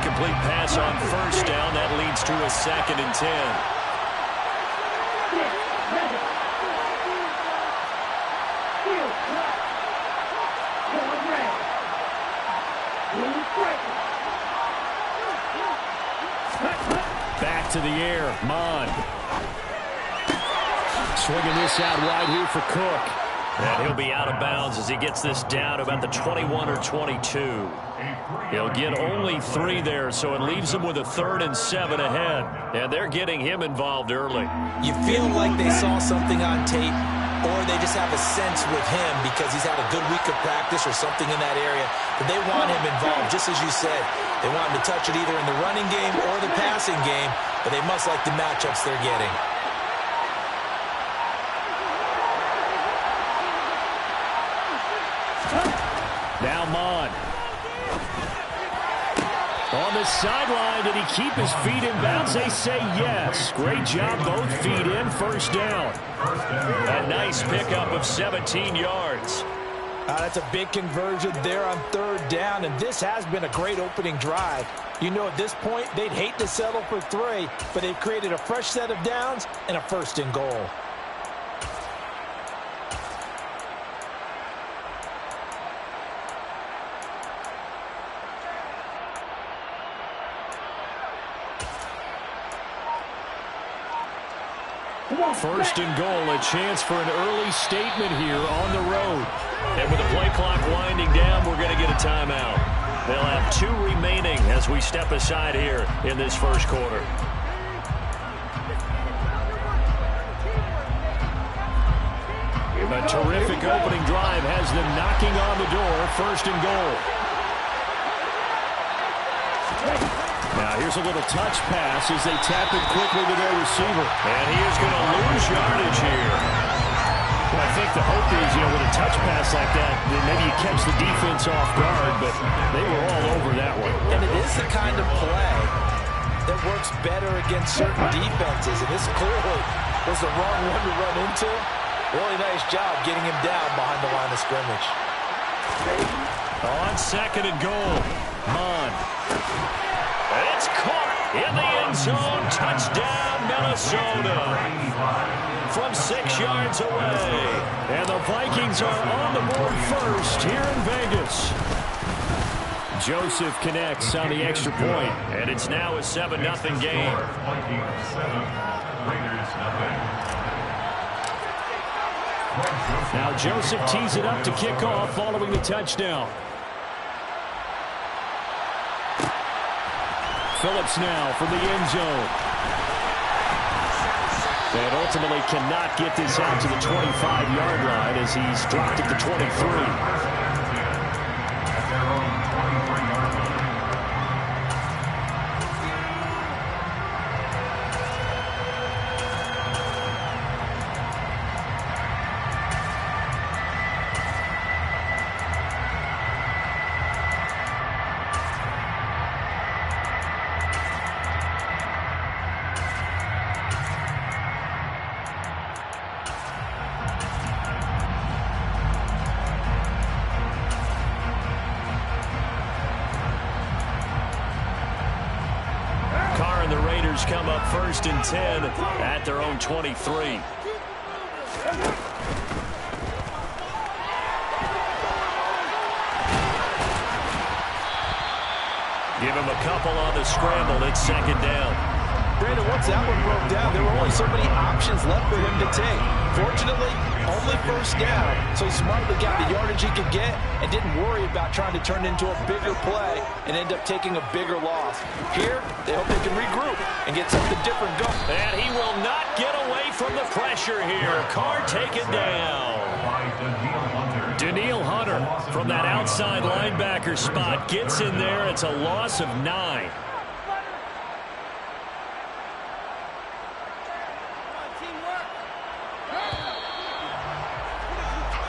incomplete pass on first down. That leads to a 2nd and 10. Back to the air, Mon. Swinging this out wide here for Cook. And he'll be out of bounds as he gets this down to about the 21 or 22. He'll get only 3 there, so it leaves him with a 3rd and 7 ahead. And they're getting him involved early. You feel like they saw something on tape, or they just have a sense with him because he's had a good week of practice or something in that area that they want him involved, just as you said. They want him to touch it either in the running game or the passing game, but they must like the matchups they're getting. Now Mon. On the sideline, did he keep his feet in bounds? They say yes. Great job, both feet in, first down. A nice pickup of 17 yards. That's a big conversion there on 3rd down, and this has been a great opening drive. You know, at this point, they'd hate to settle for 3, but they've created a fresh set of downs and a 1st and goal. First and goal, a chance for an early statement here on the road. And with the play clock winding down, we're going to get a timeout. They'll have 2 remaining as we step aside here in this first quarter. A terrific opening drive has them knocking on the door. First and goal. Now here's a little touch pass as they tap it quickly to their receiver. And he is going to lose yardage here. Well, I think the hope is, with a touch pass like that, then maybe you catch the defense off guard, but they were all over that one. And it is the kind of play that works better against certain defenses, and this clearly was the wrong one to run into. Really nice job getting him down behind the line of scrimmage. On 2nd and goal, Mon. It's caught in the end zone. Touchdown, Minnesota. From 6 yards away. And the Vikings are on the board first here in Vegas. Joseph connects on the extra point, and it's now a 7-0 game. Now Joseph tees it up to kick off following the touchdown. Phillips now from the end zone. And ultimately cannot get this out to the 25-yard line as he's dropped at the 23. Come up 1st and 10 at their own 23. Give him a couple on the scramble. It's 2nd down. Brandon, once that one broke down, there were only so many options left for him to take. Fortunately, only 1st down, so he smartly got the yardage he could get and didn't worry about trying to turn it into a bigger play and end up taking a bigger loss. Here, they hope they can regroup and get something different going. And he will not get away from the pressure here. Carr taken down. Daniil Hunter from that outside linebacker spot gets in there. It's a loss of 9.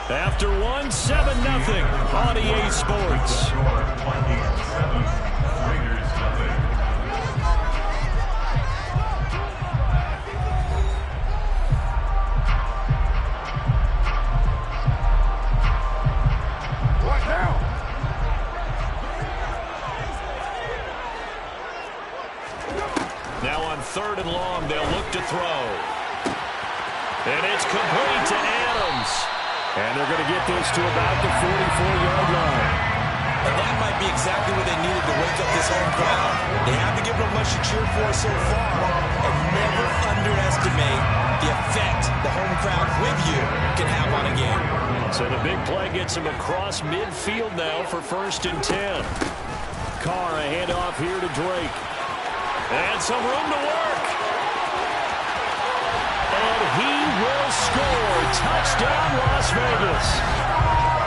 After 1, 7-0 on EA Sports. on 3rd and long. They'll look to throw. And it's complete to Adams. And they're going to get this to about the 44-yard line. And that might be exactly what they needed to wake up this home crowd. They haven't given them much to cheer for so far. And never underestimate the effect the home crowd with you can have on a game. So the big play gets him across midfield now for 1st and 10. Carr, a handoff here to Drake. And some room to work. And he will score. Touchdown, Las Vegas.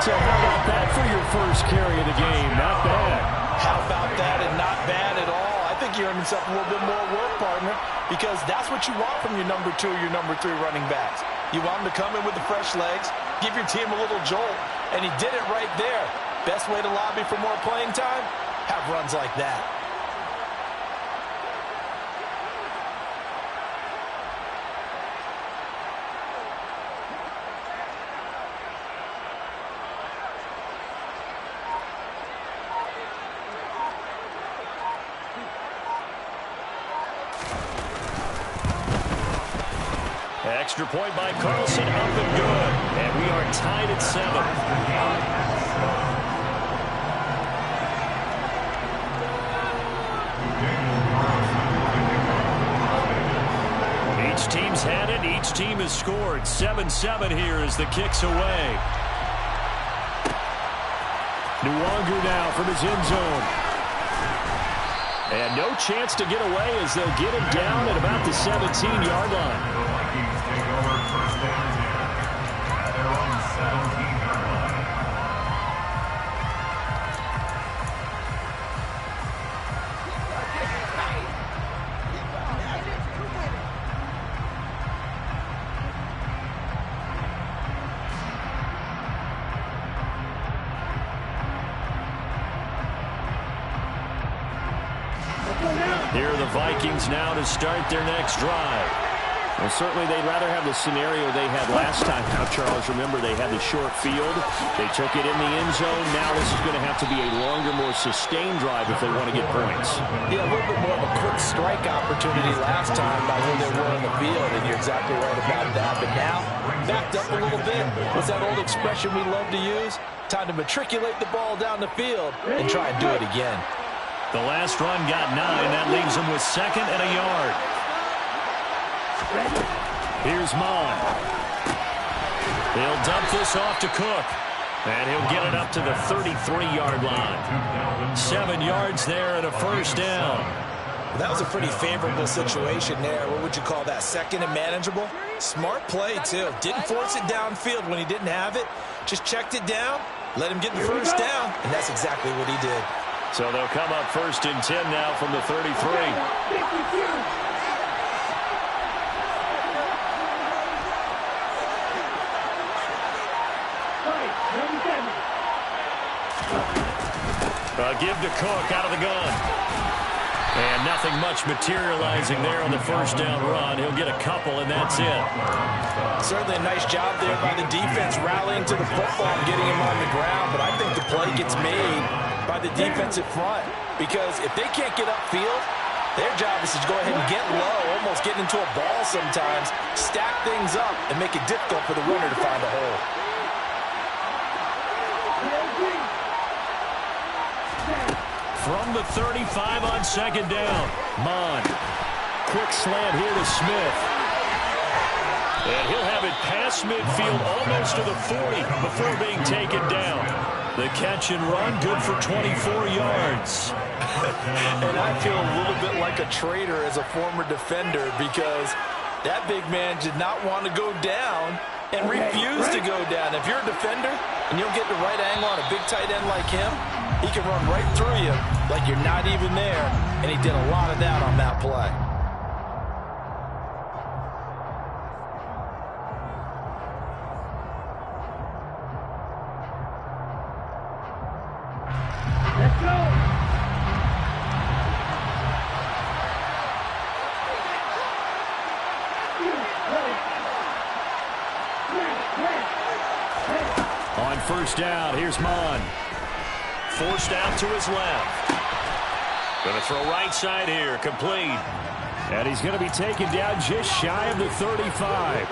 So how about that for your first carry of the game? Not bad. How about that, and not bad at all. I think you earned himself a little bit more work, partner, because that's what you want from your number 2 or your number 3 running backs. You want him to come in with the fresh legs, give your team a little jolt, and he did it right there. Best way to lobby for more playing time? Have runs like that. Extra point by Carlson, up and good. And we are tied at 7. Each team's had it. Each team has scored. 7-7 here as the kick's away. Nwangu now from his end zone. And no chance to get away as they'll get him down at about the 17-yard line. Here are the Vikings now to start their next drive. Well, certainly they'd rather have the scenario they had last time. Now, Charles, remember they had the short field. They took it in the end zone. Now this is going to have to be a longer, more sustained drive if they want to get points. Yeah, a little bit more of a quick strike opportunity last time by where they were on the field, and you're exactly right about that. But now, backed up a little bit. What's that old expression we love to use? Time to matriculate the ball down the field and try and do it again. The last run got 9. That leaves him with 2nd and a yard. Here's Mon. He'll dump this off to Cook. And he'll get it up to the 33-yard line. 7 yards there and a first down. Well, that was a pretty favorable situation there. What would you call that? 2nd and manageable? Smart play, too. Didn't force it downfield when he didn't have it. Just checked it down, let him get the first down, and that's exactly what he did. So they'll come up 1st and 10 now from the 33. Give to Cook out of the gun. And nothing much materializing there on the first down run. He'll get a couple, and that's it. Certainly a nice job there by the defense rallying to the football and getting him on the ground. But I think the play gets made by the defensive front. Because if they can't get upfield, their job is to go ahead and get low, almost get into a ball sometimes, stack things up, and make it difficult for the runner to find a hole. From the 35 on 2nd down. Mon. Quick slant here to Smith. And he'll have it past midfield almost to the 40 before being taken down. The catch and run, good for 24 yards. And I feel a little bit like a traitor as a former defender because that big man did not want to go down and refused to go down. If you're a defender and you'll get the right angle on a big tight end like him, he can run right through you like you're not even there, and he did a lot of that on that play. Let's go. On first down, here's Mon. Forced out to his left. Going to throw right side here, complete. And he's going to be taken down just shy of the 35.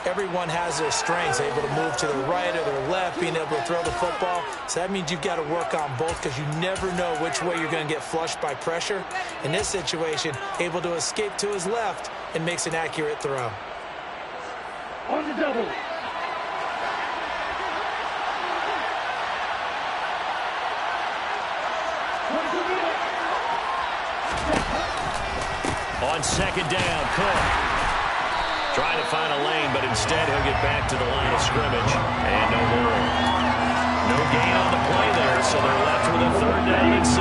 Everyone has their strengths, able to move to the right or their left, being able to throw the football. So that means you've got to work on both because you never know which way you're going to get flushed by pressure. In this situation, able to escape to his left and makes an accurate throw. On the double. On second down, Cook. Trying to find a lane, but instead he'll get back to the line of scrimmage. And no more. No gain on the play there, so they're left with a 3rd down and 6.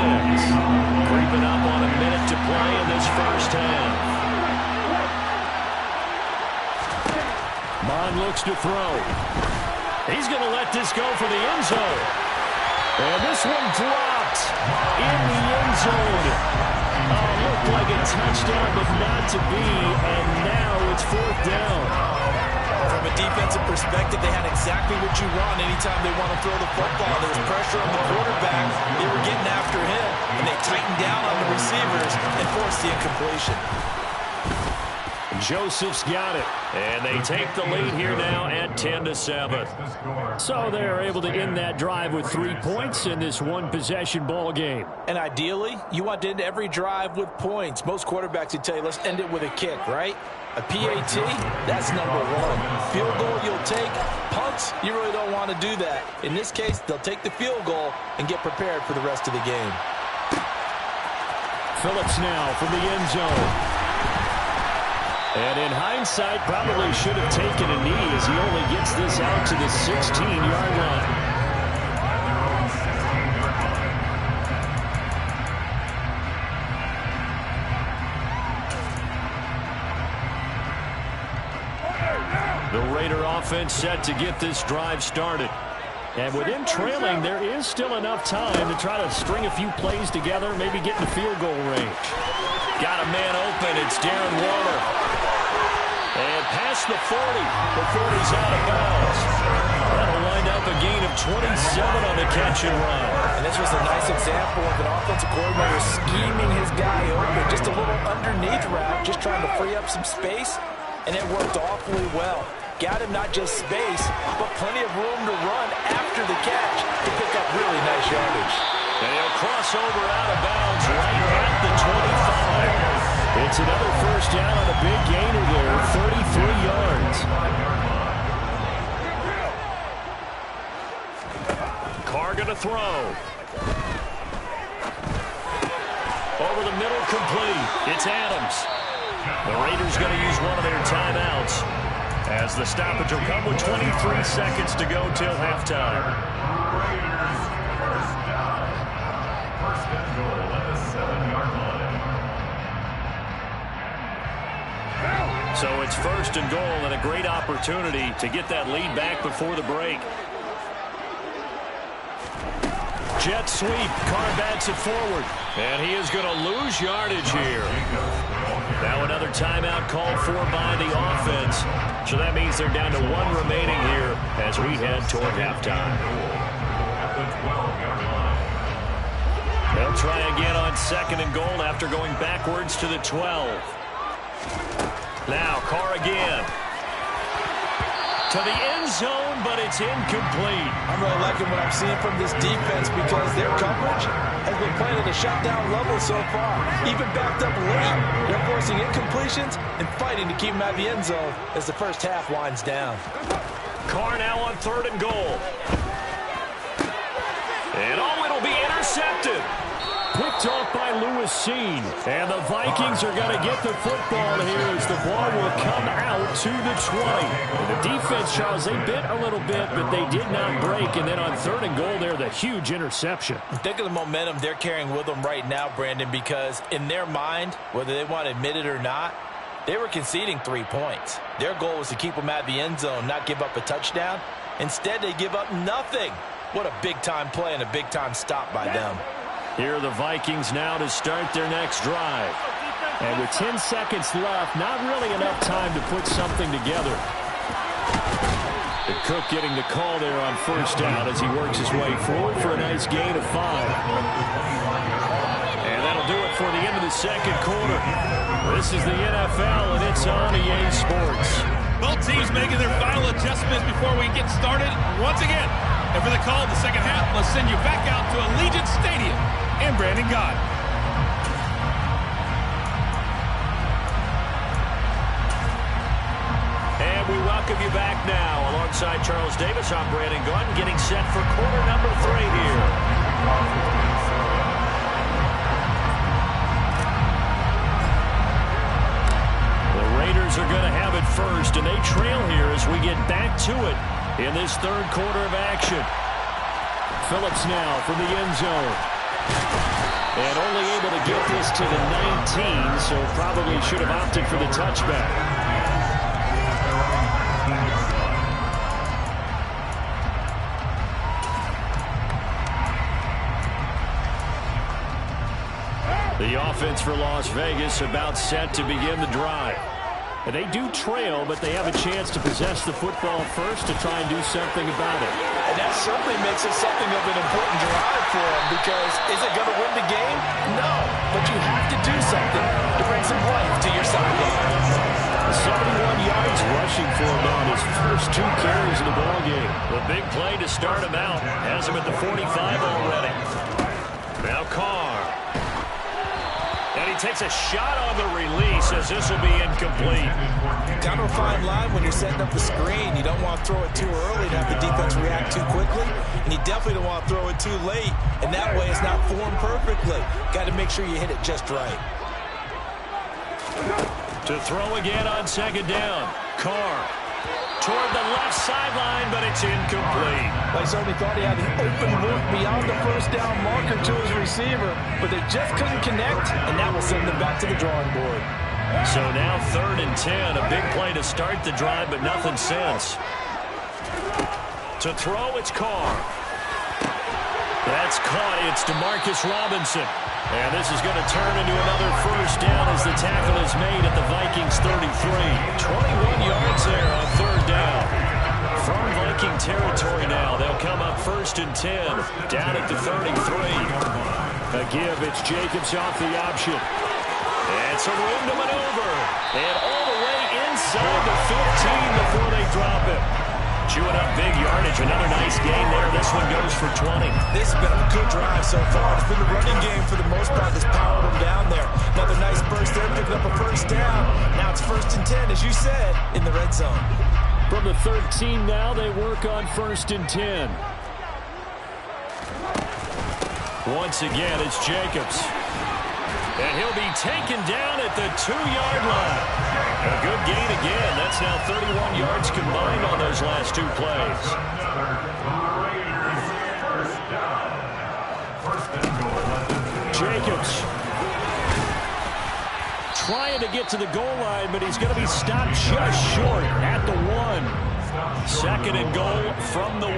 Creeping up on a minute to play in this first half. Mon looks to throw. He's going to let this go for the end zone. And this one dropped in the end zone. Looked like a touchdown, but not to be. And now it's 4th down. From a defensive perspective, they had exactly what you want anytime they want to throw the football. There was pressure on the quarterback. They were getting after him, and they tightened down on the receivers and forced the incompletion. Joseph's got it. And they take the lead here now at 10-7. So they're able to end that drive with 3 points in this one-possession ball game. And ideally, you want to end every drive with points. Most quarterbacks would tell you, let's end it with a kick, right? A PAT, that's number 1. Field goal you'll take. Punts, you really don't want to do that. In this case, they'll take the field goal and get prepared for the rest of the game. Phillips now from the end zone. And in hindsight, probably should have taken a knee as he only gets this out to the 16-yard line. The Raider offense set to get this drive started. And with him trailing, there is still enough time to try to string a few plays together, maybe get in the field goal range. Got a man open. It's Darren Waller. And past the 40. The 40's out of bounds. That'll wind up a gain of 27 on the catch and run. And this was a nice example of an offensive coordinator scheming his guy open. Just a little underneath route, just trying to free up some space. And it worked awfully well. Got him not just space, but plenty of room to run after the catch to pick up really nice yardage. And he'll cross over out of bounds right at the 25. It's another first down on a big gainer there, 33 yards. Carr going to throw. Over the middle, complete. It's Adams. The Raiders going to use one of their timeouts as the stoppage will come with 23 seconds to go till halftime. First and goal at the 7-yard line. So it's first and goal and a great opportunity to get that lead back before the break. Jet sweep. Carr bats it forward. And he is going to lose yardage here. Now another timeout called for by the offense. So that means they're down to 1 remaining here as we head toward halftime. They'll try again on second and goal after going backwards to the 12. Now Carr again. To the end zone, but it's incomplete. I'm really liking what I'm seeing from this defense because their coverage has been playing at a shutdown level so far. Even backed up late, they're forcing incompletions and fighting to keep them out of the end zone as the first half winds down. Carr now on third and goal. And it'll be intercepted. Picked off by Lewis Seen. And the Vikings are going to get the football here as the ball will come out to the 20. And the defense, Charles, they bit a little bit, but they did not break. And then on third and goal there, the huge interception. Think of the momentum they're carrying with them right now, Brandon, because in their mind, whether they want to admit it or not, they were conceding 3 points. Their goal was to keep them out of the end zone, not give up a touchdown. Instead, they give up nothing. What a big-time play and a big-time stop by them. Here are the Vikings now to start their next drive. And with 10 seconds left, not really enough time to put something together. And Cook getting the call there on first down as he works his way forward for a nice gain of 5. And that'll do it for the end of the second quarter. This is the NFL, and it's on EA Sports. Both teams making their final adjustments before we get started once again. And for the call of the second half, let's send you back out to Allegiant Stadium in Brandon Gott. And we welcome you back now. Alongside Charles Davis, I'm Brandon Gott, getting set for quarter number 3 here. Raiders are going to have it first, and they trail here as we get back to it in this third quarter of action. Phillips now from the end zone. And only able to get this to the 19, so probably should have opted for the touchback. The offense for Las Vegas about set to begin the drive. And they do trail, but they have a chance to possess the football first to try and do something about it. And that certainly makes it something of an important drive for them, because is it going to win the game? No, but you have to do something to bring some life to your sideline. 71 yards rushing for him on his first 2 carries in the ballgame. The big play to start him out has him at the 45 already. Now Carr. And he takes a shot on the release as this will be incomplete. Kind of a fine line when you're setting up the screen. You don't want to throw it too early to have the defense react too quickly. And you definitely don't want to throw it too late. And that way it's not formed perfectly. Got to make sure you hit it just right. To throw again on second down. Carr toward the left sideline, but it's incomplete. I certainly thought he had an open look beyond the first down marker to his receiver, but they just couldn't connect, and that will send them back to the drawing board. So now 3rd and 10, a big play to start the drive, but nothing since. To throw, it's Carr. That's caught. It's DeMarcus Robinson. And this is going to turn into another first down as the tackle is made at the Vikings 33. 21 yards there on 3rd down. From Viking territory now, they'll come up 1st and 10, down at the 33. A give, it's Jacobs off the option. And some room to maneuver. And all the way inside the 15 before they drop it. Chewing up big yardage. Another nice gain there. This one goes for 20. This has been a good drive so far. It's been the running game for the most part that's powered them down there. Another nice burst there, picking up a first down. Now it's 1st and 10, as you said, in the red zone. From the 13 now, they work on 1st and 10. Once again, it's Jacobs. And he'll be taken down at the 2-yard line. A good gain again. That's now 31 yards combined on those last 2 plays. Jacobs trying to get to the goal line, but he's going to be stopped just short at the 1. 2nd and goal from the 1.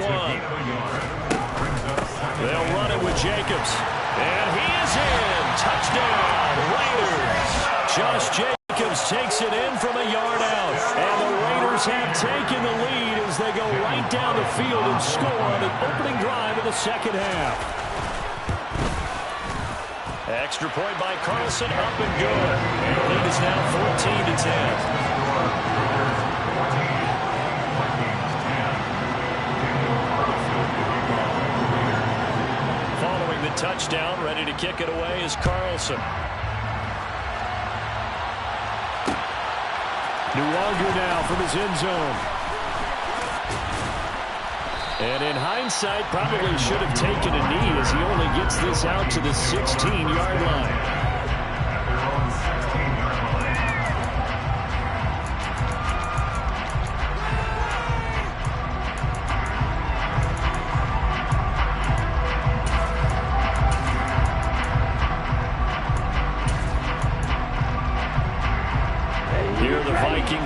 They'll run it with Jacobs. And he is in. Touchdown, Raiders. Josh Jacobs takes it in from a yard out. And the Raiders have taken the lead as they go right down the field and score on the opening drive of the second half. Extra point by Carlson, up and good. And the lead is now 14 to 10. Touchdown, ready to kick it away is Carlson. Nuwanger now from his end zone. And in hindsight, probably should have taken a knee as he only gets this out to the 16-yard line.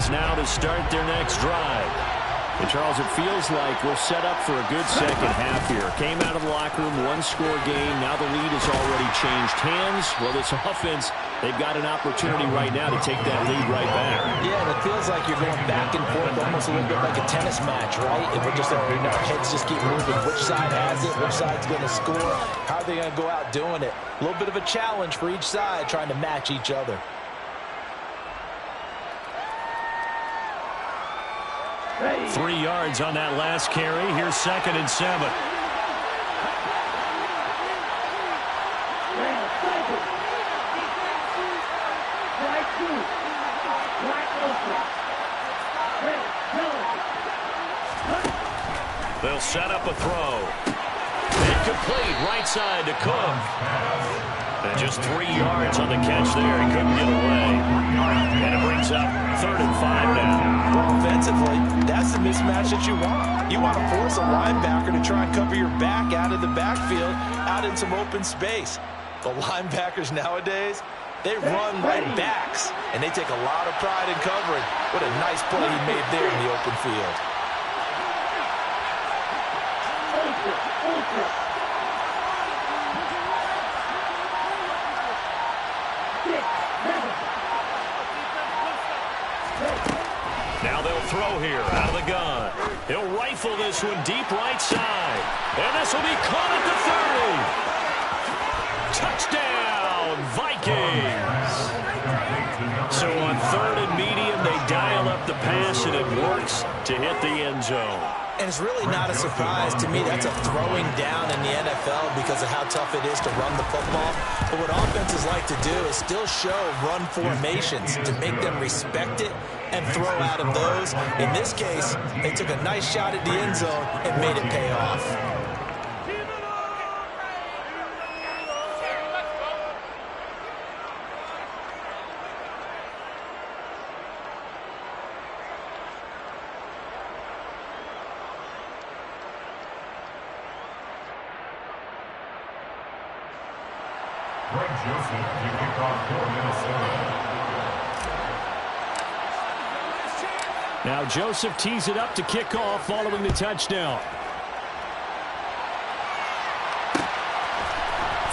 Now to start their next drive. And, Charles, it feels like we're set up for a good second half here. Came out of the locker room, one-score game. Now the lead has already changed hands. Well, this offense, they've got an opportunity right now to take that lead right back. Yeah, and it feels like you're going back and forth almost a little bit like a tennis match, right? And we're just, our heads just keep moving. Which side has it? Which side's going to score? How are they going to go out doing it? A little bit of a challenge for each side trying to match each other. 3 yards on that last carry. Here's 2nd and 7. They'll set up a throw. Incomplete, right side to Cook. And just 3 yards on the catch there. He couldn't get away. And it brings up 3rd and 5 now. Well, offensively, that's the mismatch that you want. You want to force a linebacker to try and cover your back out of the backfield, out in some open space. The linebackers nowadays, they run like backs, and they take a lot of pride in covering. What a nice play he made there in the open field. Now they'll throw here out of the gun. He'll rifle this one deep right side. And this will be caught at the 30. Touchdown, Vikings. So on 3rd and medium, they dial up the pass, and it works to hit the end zone. And it's really not a surprise to me. That's a throwing down in the NFL because of how tough it is to run the football. But what offenses like to do is still show run formations to make them respect it and throw out of those. In this case, they took a nice shot at the end zone and made it pay off. Now Joseph tees it up to kick off following the touchdown.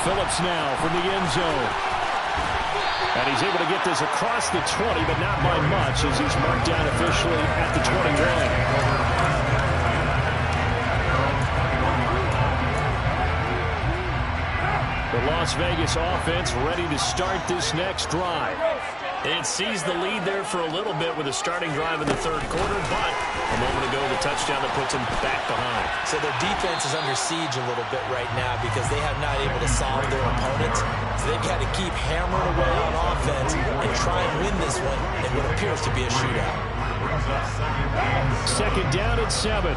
Phillips now from the end zone. And he's able to get this across the 20, but not by much as he's marked down officially at the 21. The Las Vegas offense ready to start this next drive. It sees the lead there for a little bit with a starting drive in the 3rd quarter, but a moment ago the touchdown that puts them back behind. So their defense is under siege a little bit right now because they have not able to solve their opponents. So they've got to keep hammering away on offense and try and win this one in what appears to be a shootout. 2nd down and 7.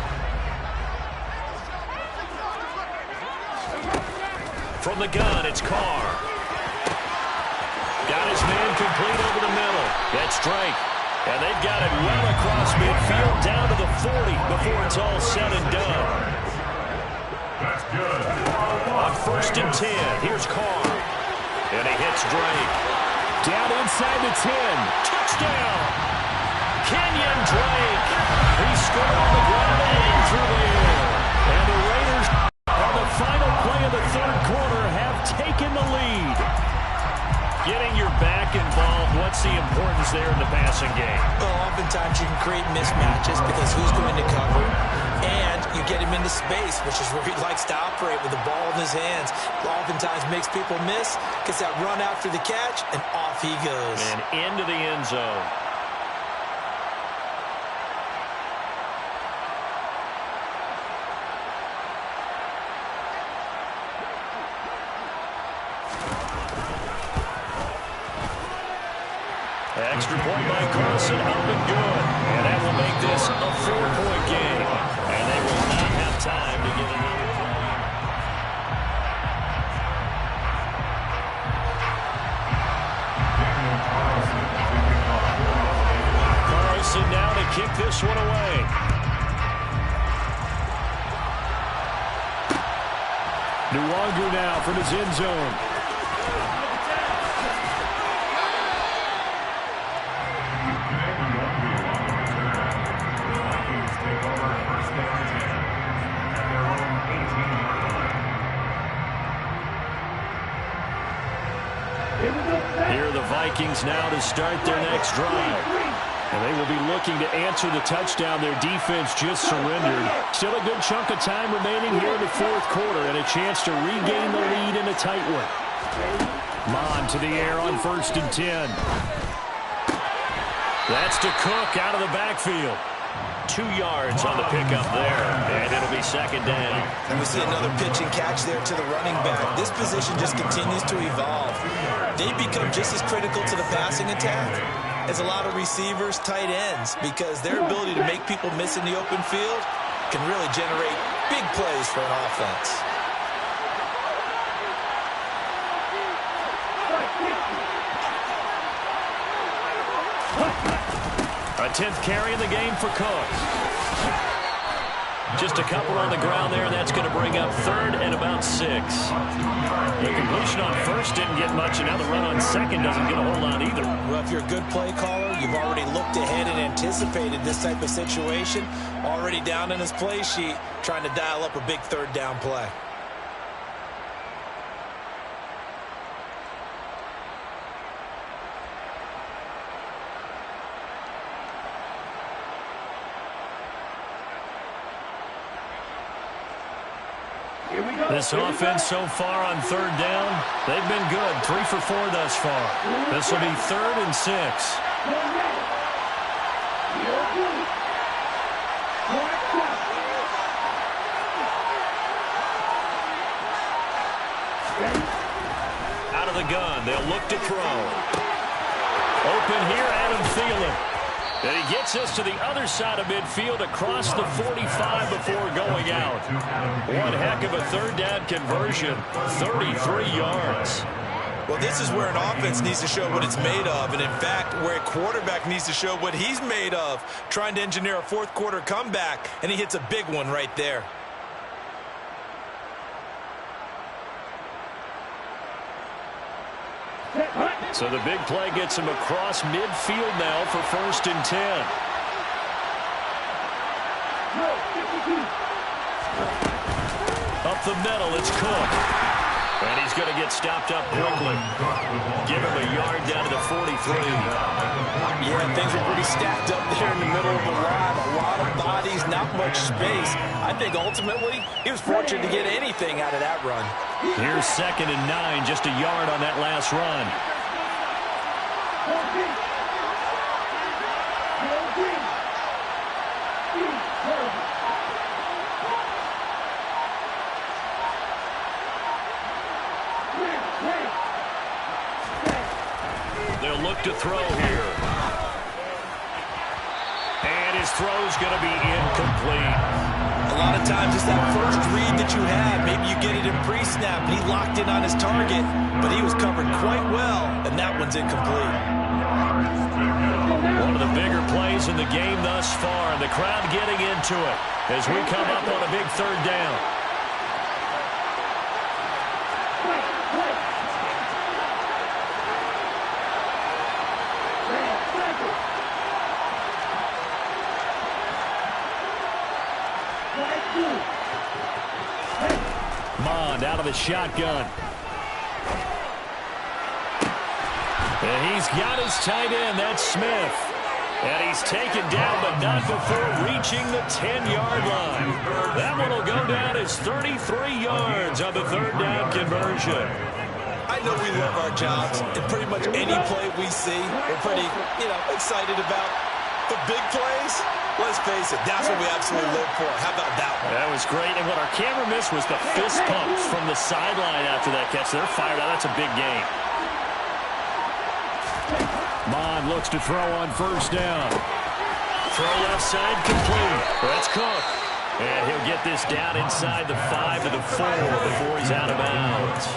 From the gun, it's Carr. Got his man complete over the middle. That's Drake. And they've got it well across midfield down to the 40 before it's all said and done. That's good. On 1st and 10, here's Carr. And he hits Drake. Down inside the 10. Touchdown! Kenyon Drake. He scored on the ground and through the air. And the Raiders, on the final play of the 3rd quarter, have taken the lead. Getting your back involved, what's the importance there in the passing game? Well, oftentimes you can create mismatches because who's going to cover, and you get him into space, which is where he likes to operate with the ball in his hands. Oftentimes makes people miss, gets that run after the catch, and off he goes. And into the end zone. Extra point by Carson, up and good. And that will make this a 4-point game. And they will not have time to get another play. Carson now to kick this one away. Nuwangu now from his end zone. Here are the Vikings now to start their next drive. And they will be looking to answer the touchdown their defense just surrendered. Still a good chunk of time remaining here in the fourth quarter and a chance to regain the lead in a tight one. Mon to the air on 1st and 10. That's to Cook out of the backfield. 2 yards on the pickup there, and it'll be 2nd down. And we see another pitch and catch there to the running back. This position just continues to evolve. They become just as critical to the passing attack as a lot of receivers, tight ends, because their ability to make people miss in the open field can really generate big plays for an offense. A 10th carry in the game for Cook. Just a couple on the ground there, and that's going to bring up 3rd and about 6. The completion on 1st didn't get much, and now the run on 2nd doesn't get a whole lot either. Well, if you're a good play caller, you've already looked ahead and anticipated this type of situation. Already down in his play sheet, trying to dial up a big 3rd down play. This offense so far on 3rd down, they've been good. 3 for 4 thus far. This will be 3rd and 6. Out of the gun, they'll look to throw. Open here, Adam Thielen. And he gets us to the other side of midfield across the 45 before going out. One heck of a 3rd down conversion, 33 yards. Well, this is where an offense needs to show what it's made of, and in fact, where a quarterback needs to show what he's made of, trying to engineer a 4th quarter comeback, and he hits a big one right there. So the big play gets him across midfield now for 1st and 10. Up the middle, it's Cook. And he's going to get stopped up quickly. Give him a yard down to the 43. Yeah, things were pretty stacked up there in the middle of the line. A lot of bodies, not much space. I think ultimately he was fortunate to get anything out of that run. Here's 2nd and 9, just a yard on that last run. They'll look to throw here. And his throw's going to be incomplete. A lot of times it's that first read that you have. Maybe you get it in pre-snap, and he locked in on his target, but he was covered quite well, and that one's incomplete. One of the bigger plays in the game thus far, and the crowd getting into it as we come up on a big 3rd down. Mond out of the shotgun. And he's got his tight end. That's Smith. And he's taken down, but not before reaching the 10-yard line. That one will go down as 33 yards on the 3rd down conversion. I know we love our jobs, and pretty much any play we see, we're pretty, excited about. The big plays, let's face it, that's what we absolutely live for. How about that one? That was great, and what our camera missed was the fist pumps from the sideline after that catch. They're fired out. That's a big game. Mond looks to throw on 1st down. Throw left side complete. That's Cook. And he'll get this down inside the 5 to the 4 before he's out of bounds.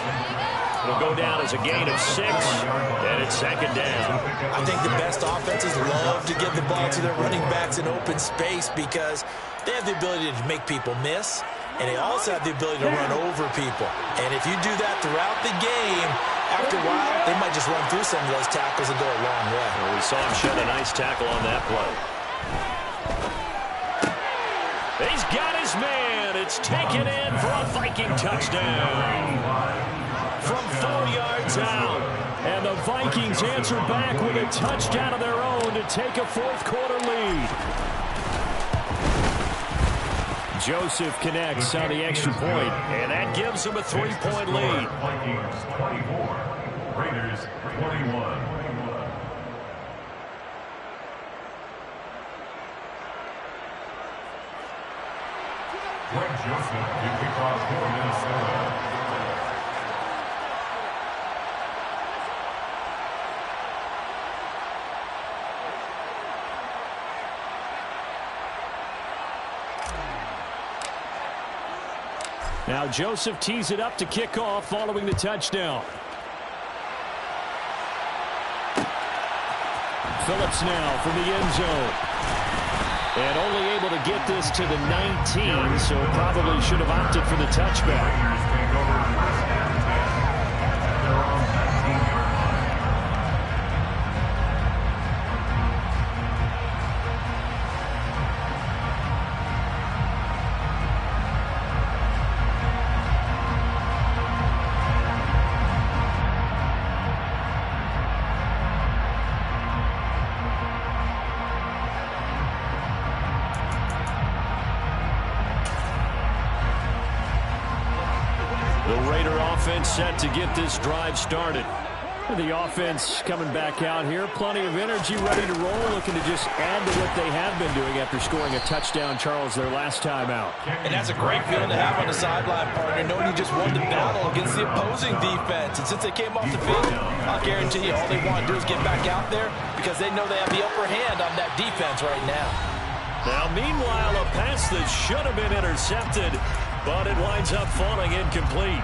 It'll go down as a gain of 6, and it's 2nd down. I think the best offenses love to get the ball to their running backs in open space because they have the ability to make people miss, and they also have the ability to run over people. And if you do that throughout the game, after a while, they might just run through some of those tackles and go a long way. Well, we saw him shed a nice tackle on that play. He's got his man. It's taken in for a Viking touchdown. From 4 yards out. And the Vikings answer back with a touchdown of their own to take a fourth-quarter lead. Joseph connects on the extra point, and that gives them a 3-point lead. Vikings 24, Raiders 21. Greg Joseph to kick off for Minnesota. Now Joseph tees it up to kick off following the touchdown. Phillips now from the end zone. And only able to get this to the 19, so probably should have opted for the touchback. Set to get this drive started. The offense coming back out here. Plenty of energy, ready to roll, looking to just add to what they have been doing after scoring a touchdown, Charles, their last time out. And that's a great feeling to have on the sideline, partner, knowing you just won the battle against the opposing defense. And since they came off the field, I'll guarantee you all they want to do is get back out there because they know they have the upper hand on that defense right now. Now, meanwhile, a pass that should have been intercepted, but it winds up falling incomplete.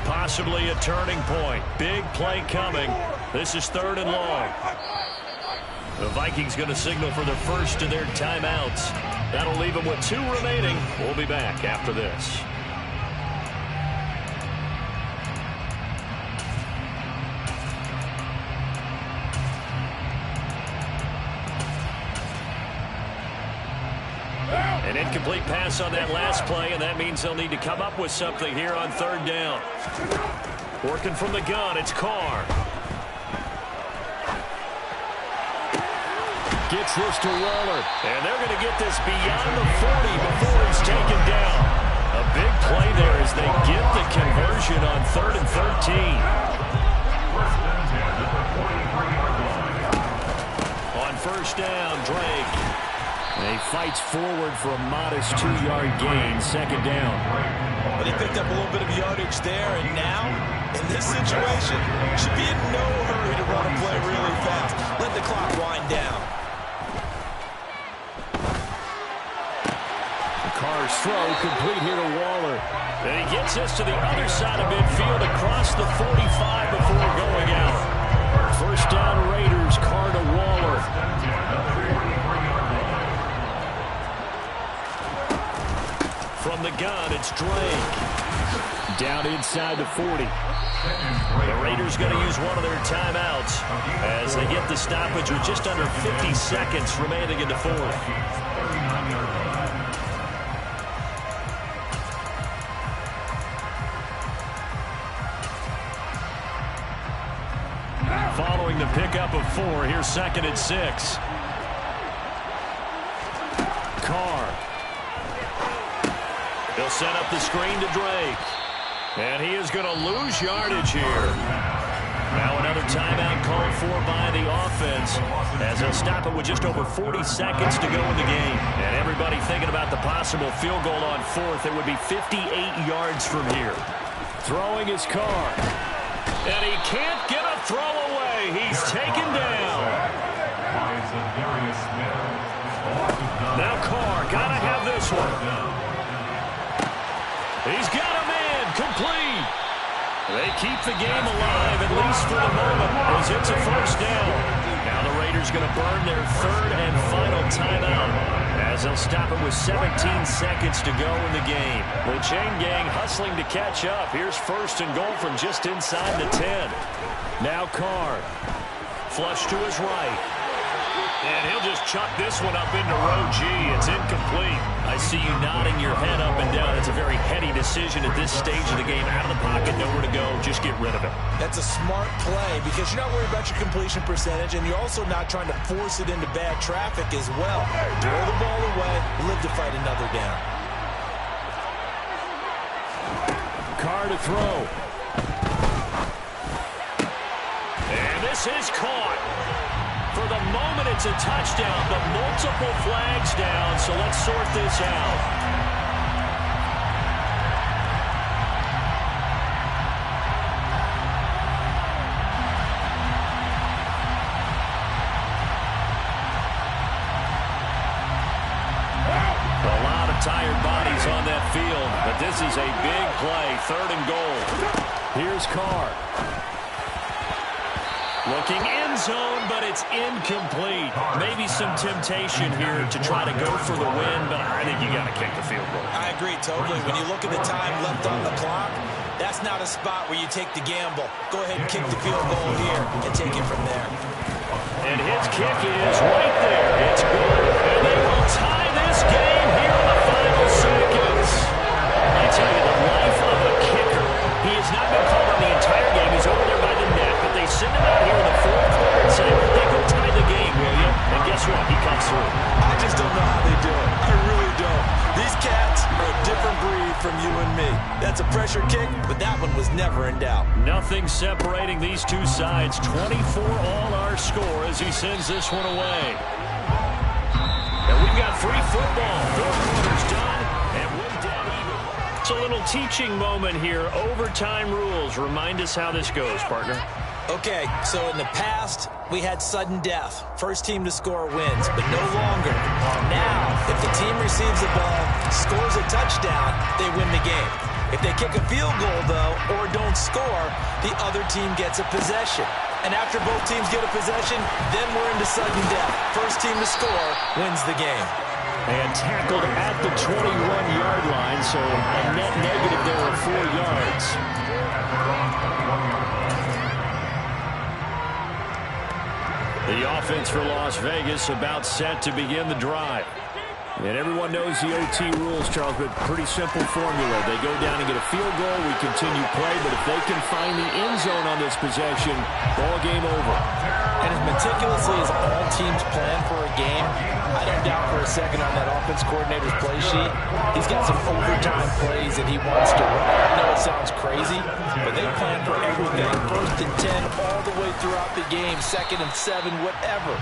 Possibly a turning point. Big play coming. This is 3rd and long. The Vikings going to signal for the first of their timeouts. That'll leave them with 2 remaining. We'll be back after this. An incomplete pass on that last play, and that means they'll need to come up with something here on 3rd down. Working from the gun, it's Carr. Gets this to Waller, and they're going to get this beyond the 40 before he's taken down. A big play there as they get the conversion on 3rd and 13. On 1st down, Drake. And he fights forward for a modest 2-yard gain, 2nd down. But he picked up a little bit of yardage there, and now, in this situation, should be in no hurry to run a play really fast. Let the clock wind down. Carr's throw complete here to Waller. And he gets us to the other side of midfield across the 45 before going out. 1st down Raiders, Carr to Waller. From the gun, it's Drake. Down inside the 40. The Raiders going to use one of their timeouts as they get the stoppage with just under 50 seconds remaining in the 4th. Following the pickup of 4, here's 2nd and 6. Carr. He'll set up the screen to Drake. And he is going to lose yardage here. Now another timeout called for by the offense as they'll stop it with just over 40 seconds to go in the game. And everybody thinking about the possible field goal on 4th. It would be 58 yards from here. Throwing his Carr. And he can't get a throw away. He's taken down. Now Carr, gotta have this one. He's got a man, complete. They keep the game alive, at least for the moment, as it's a 1st down. Now the Raiders going to burn their 3rd and final timeout as they'll stop it with 17 seconds to go in the game. The chain gang hustling to catch up. Here's 1st and goal from just inside the 10. Now Carr. Flush to his right. And he'll just chuck this one up into row G. It's incomplete. I see you nodding your head up and down. It's a very heady decision at this stage of the game. Out of the pocket, nowhere to go. Just get rid of it. That's a smart play because you're not worried about your completion percentage, and you're also not trying to force it into bad traffic as well. Throw the ball away, live to fight another down. Carr to throw. And this is caught. For the moment, it's a touchdown, but multiple flags down, so let's sort this out. A lot of tired bodies on that field, but this is a big play, 3rd and goal. Here's Carr. Looking end zone, but it's incomplete. Maybe some temptation here to try to go for the win, but I think you got to kick the field goal. I agree totally. When you look at the time left on the clock, that's not a spot where you take the gamble. Go ahead and kick the field goal here and take it from there. And his kick is right there. It's good. And they will tie this game here in the final seconds. I tell you, the life of a kicker. He has not been called on the entire game. He's over there by the net, but they send him out here in the 4th quarter and say, hey, go tie the game, will you? And guess what? He comes through. I just don't know how they do it. I really don't. These cats are a different breed from you and me. That's a pressure kick, but that one was never in doubt. Nothing separating these two sides. 24 all our score as he sends this one away. And we've got free football. 4 quarters done, and we're dead even. It's a little teaching moment here. Overtime rules. Remind us how this goes, partner. Okay, so in the past, we had sudden death. First team to score wins, but no longer. Now, if the team receives the ball, scores a touchdown, they win the game. If they kick a field goal, though, or don't score, the other team gets a possession. And after both teams get a possession, then we're into sudden death. First team to score wins the game. And tackled at the 21-yard line, so a net negative there of 4 yards. The offense for Las Vegas about set to begin the drive. And everyone knows the OT rules, Charles, but pretty simple formula. They go down and get a field goal, we continue play, but if they can find the end zone on this possession, ball game over. And as meticulously as all teams plan for a game, I don't doubt for a second on that offense coordinator's play sheet, he's got some overtime plays that he wants to run. I know it sounds crazy, but they plan for everything. 1st and 10 all the way throughout the game, 2nd and 7, whatever.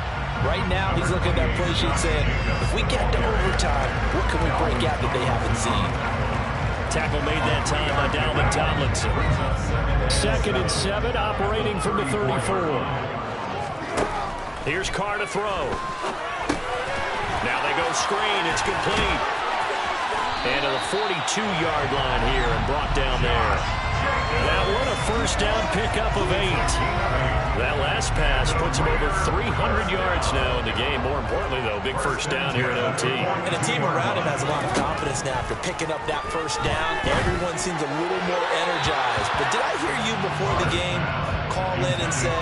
Right now, he's looking at that play sheet saying, if we get to overtime, what can we break out that they haven't seen? Tackle made that time by Dalvin Tomlinson. 2nd and 7, operating from the 34. Here's Carr to throw. Now they go screen. It's complete. And to the 42-yard line here and brought down there. That one a first down pickup of 8. That last pass puts him over 300 yards now in the game. More importantly, though, big first down here at OT. And the team around him has a lot of confidence now after picking up that first down. Everyone seems a little more energized. But did I hear you before the game call in and say,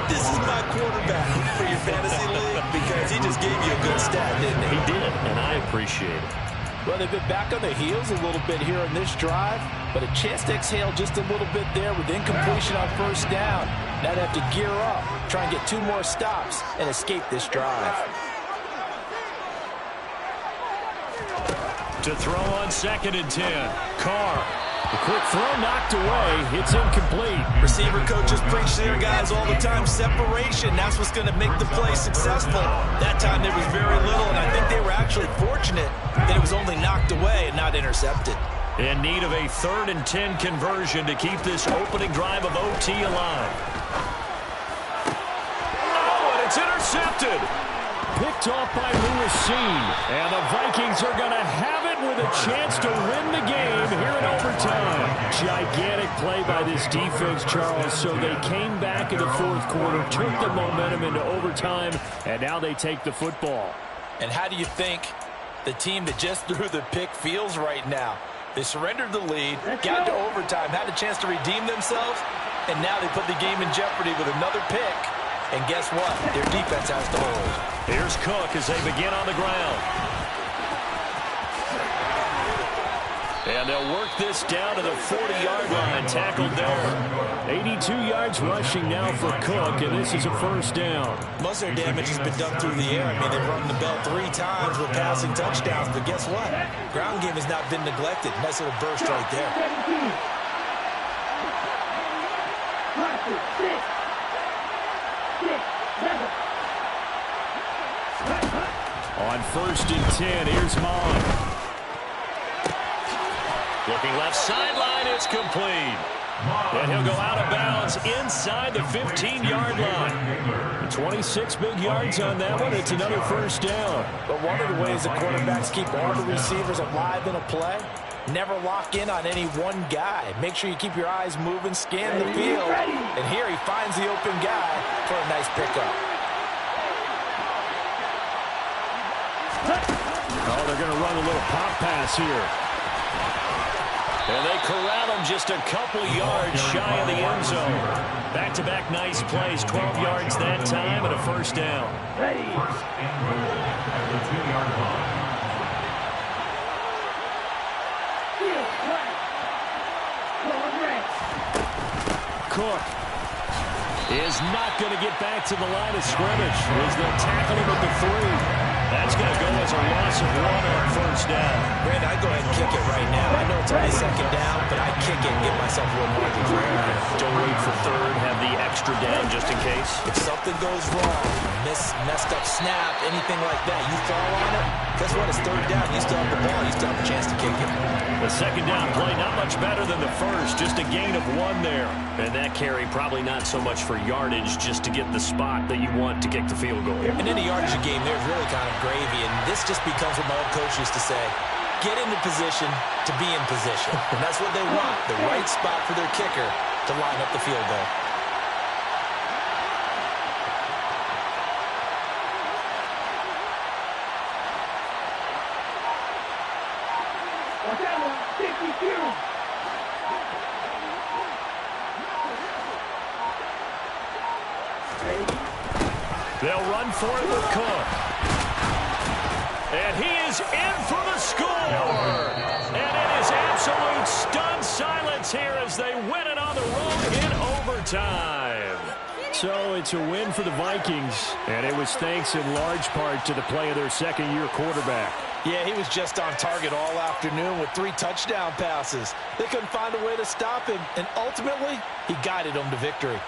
this is my quarterback for your fantasy league? Because he just gave you a good stat, didn't he? He did, and I appreciate it. Well, they've been back on their heels a little bit here in this drive, but a chance to exhale just a little bit there with incompletion on first down. Now they have to gear up, try and get 2 more stops, and escape this drive. To throw on 2nd and 10. Carr. The quick throw knocked away. It's incomplete. Receiver coaches preach to their guys all the time. Separation, that's what's going to make the play successful. That time there was very little, and I think they were actually fortunate that it was only knocked away and not intercepted. In need of a 3rd and 10 conversion to keep this opening drive of OT alive. Oh, and it's intercepted. Picked off by Lewisine. And the Vikings are going to have it with a chance to win the game here in overtime. Gigantic play by this defense, Charles. So they came back in the 4th quarter, took the momentum into overtime, and now they take the football. And how do you think the team that just threw the pick feels right now? They surrendered the lead, got to overtime, had a chance to redeem themselves, and now they put the game in jeopardy with another pick. And guess what? Their defense has to hold. Here's Cook as they begin on the ground. And they'll work this down to the 40-yard line, tackled there. 82 yards rushing now for Cook, and this is a first down. Most of their damage has been done through the air. I mean, they've rung the bell 3 times with passing touchdowns, but guess what? Ground game has not been neglected. Nice little burst right there. 6, 7. On 1st and 10, here's Mon. Looking left sideline, it's complete. And he'll go out of bounds inside the 15-yard line. 26 big yards on that one. It's another first down. But one of the ways the quarterbacks keep all the receivers alive in a play, never lock in on any one guy. Make sure you keep your eyes moving, scan the field. And here he finds the open guy for a nice pickup. Oh, they're going to run a little pop pass here. And they corral him just a couple yards shy of the end zone. Back-to-back nice plays, 12 yards that time and a first down. Ready. First and goal at the 2-yard line. Field flat. Going red. Cook Is not going to get back to the line of scrimmage as they'll tackle him at the 3. That's going to go as a loss of 1 on first down. Brandon, I'd go ahead and kick it right now. I know it's only second down, but I'd kick it and give myself a little margin for error. Don't wait for third, have the extra down just in case. If something goes wrong, messed up snap, anything like that, you fall on it, guess what? It's third down. You still have the ball. You still have a chance to kick it. The second down play, not much better than the first. Just a gain of 1 there. And that carry probably not so much for yardage, just to get the spot that you want to kick the field goal. And any yardage a game there is really kind of gravy. And this just becomes what my old coach used to say. Get into position to be in position. And that's what they want. The right spot for their kicker to line up the field goal. Watch out, 62. They'll run for it with Cook. And he is in for the score. And it is absolute stunned silence here as they win it on the road in overtime. So it's a win for the Vikings, and it was thanks in large part to the play of their second-year quarterback. Yeah, he was just on target all afternoon with 3 touchdown passes. They couldn't find a way to stop him, and ultimately, he guided them to victory.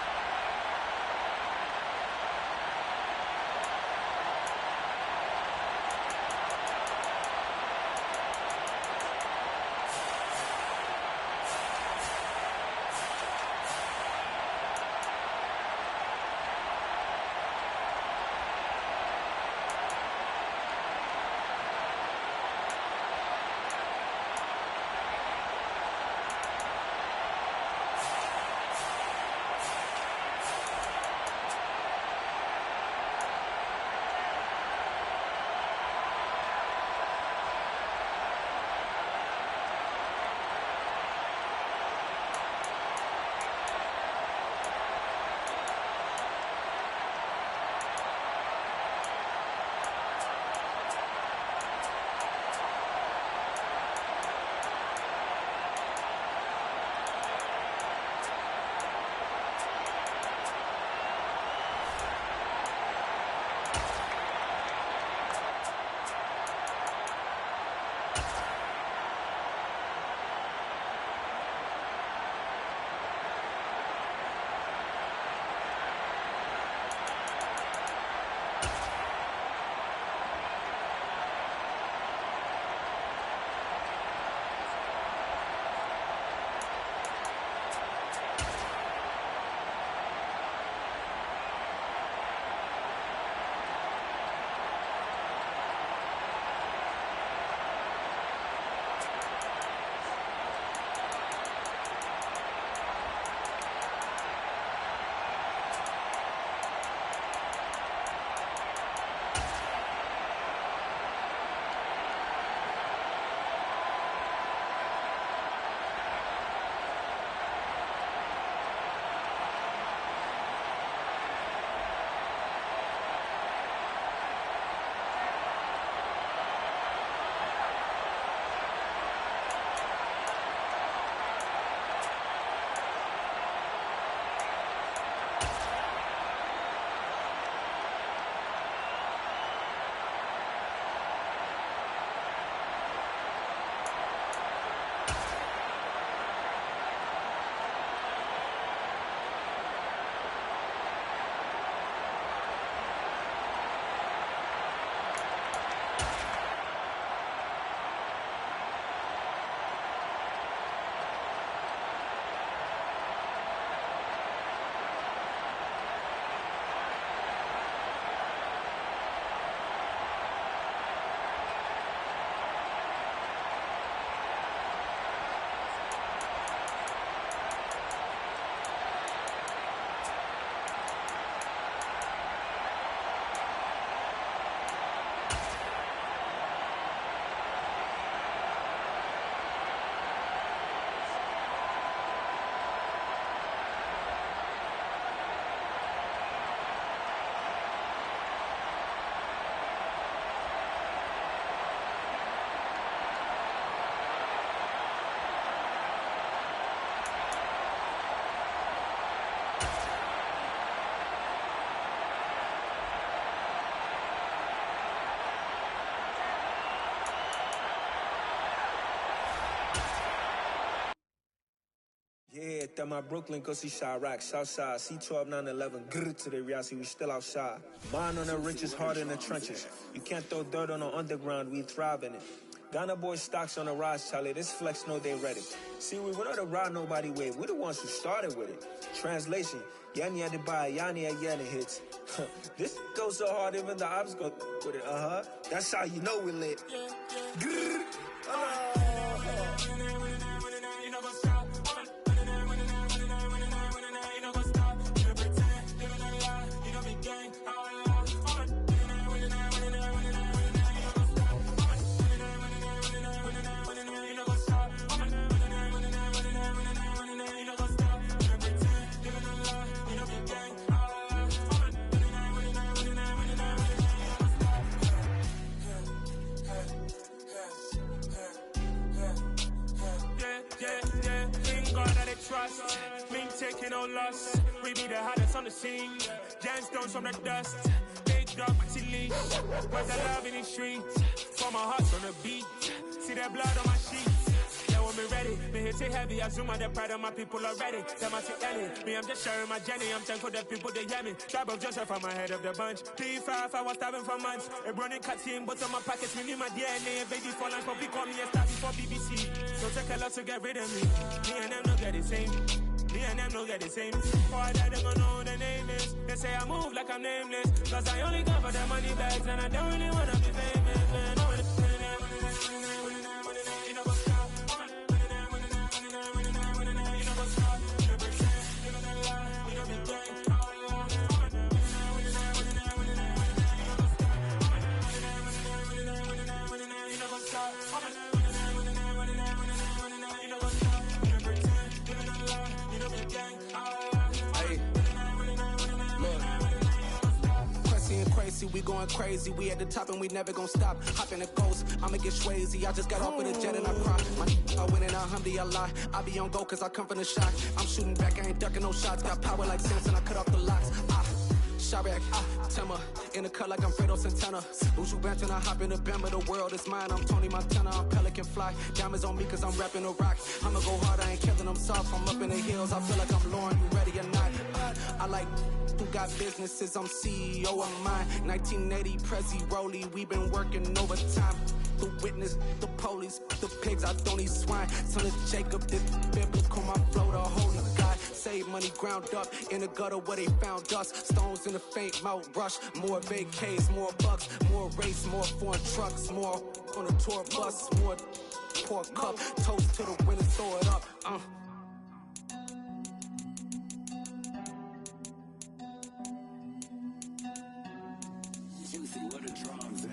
at my Brooklyn, go see Chirac, Southside, C12, 911, grrr to the Riasi, we still outside. Mine on the riches, hard in the trenches. You can't throw dirt on the underground, we thrive in it. Ghana boys stocks on the rise, Charlie, this flex know they ready. See, we not to ride nobody wave, we the ones who started with it. Translation, Yanni had to buy, Yanni had Yanni hits. This goes so hard, even the ops go with it, That's how you know we lit. Grrr. Trust, me taking no loss. We be the hottest on the scene. Gemstones from the dust. Big dog to leash. Where's the love in the streets? For my heart's on the beat. See that blood on my sheets. Yeah, when me ready, me hit it heavy. I zoom out the pride of my people already. Tell my Ellie, me I'm just sharing my journey. I'm thankful that people they hear me. Tribe of Joseph, I'm ahead of the bunch. P5, I was starving for months. A running cut team, but on my pockets, me need my DNA. Baby for lunch, but we call me a star before BBC. So take a lot to get rid of me. Me and them no get the same. Me and them no get the same. Boy, that them gonna know who the name is. They say I move like I'm nameless. Cause I only come for the money bags and I don't really wanna be famous, man. We going crazy, we at the top and we never gonna stop. Hop in the ghost, I'ma get swayzy. I just got off with a jet and I cry. I win and I alhamdulillah. I be on go cause I come from the shot. I'm shooting back, I ain't ducking no shots. Got power like Samson, I cut off the locks. Chirac, Timmer, in the cut like I'm Fredo Santana. Usual Benton, I hop in the Bama, the world is mine. I'm Tony Montana, I'm Pelican Fly. Diamonds on me cause I'm rapping a rock. I'ma go hard, I ain't killing them soft. I'm up in the hills, I feel like I'm Lauren, you ready or not? I like who got businesses, I'm CEO of mine. 1980, Prezi Rolly, we been working overtime. The witness, the police, the pigs, I don't eat swine. Son of Jacob, this biblical, my flow, the holy God. Save money ground up in the gutter where they found us. Stones in the faint mouth rush. More vacays, more bucks, more race, more foreign trucks, more on the tour bus, more pour cup. Toast to the winners, throw it up. Juicy, where the drums at?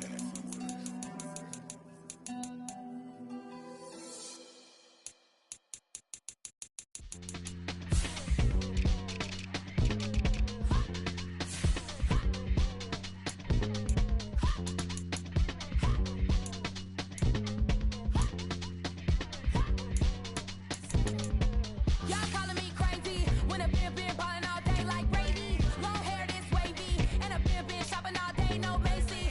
Y'all calling me crazy when a been ballin' all day like Brady. Long hair this wavy and a been shopping all day, no Macy.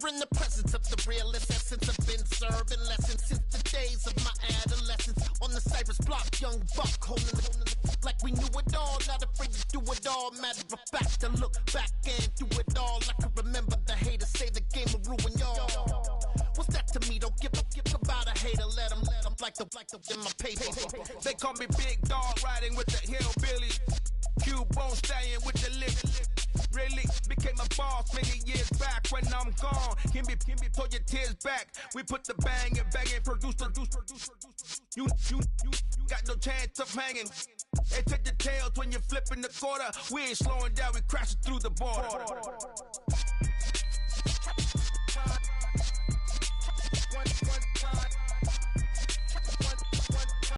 You're in the presence of the realest essence. I've been serving lessons since the days of my adolescence. On the Cypress block, young buck holding it like we knew it all. Not afraid to do it all. Matter of fact, to look back and do it all. I can remember the haters say the game will ruin y'all. What's that to me? Don't give about a hater. Let them like the in my paper. They call me Big Dog, riding with the hillbillies. Cubone stallion with the lick. Really became a boss many years back. When I'm gone, can be pull your tears back. We put the bang and produce. You got no chance of hanging. They take the tails when you're flipping the quarter. We ain't slowing down, we crashing through the border.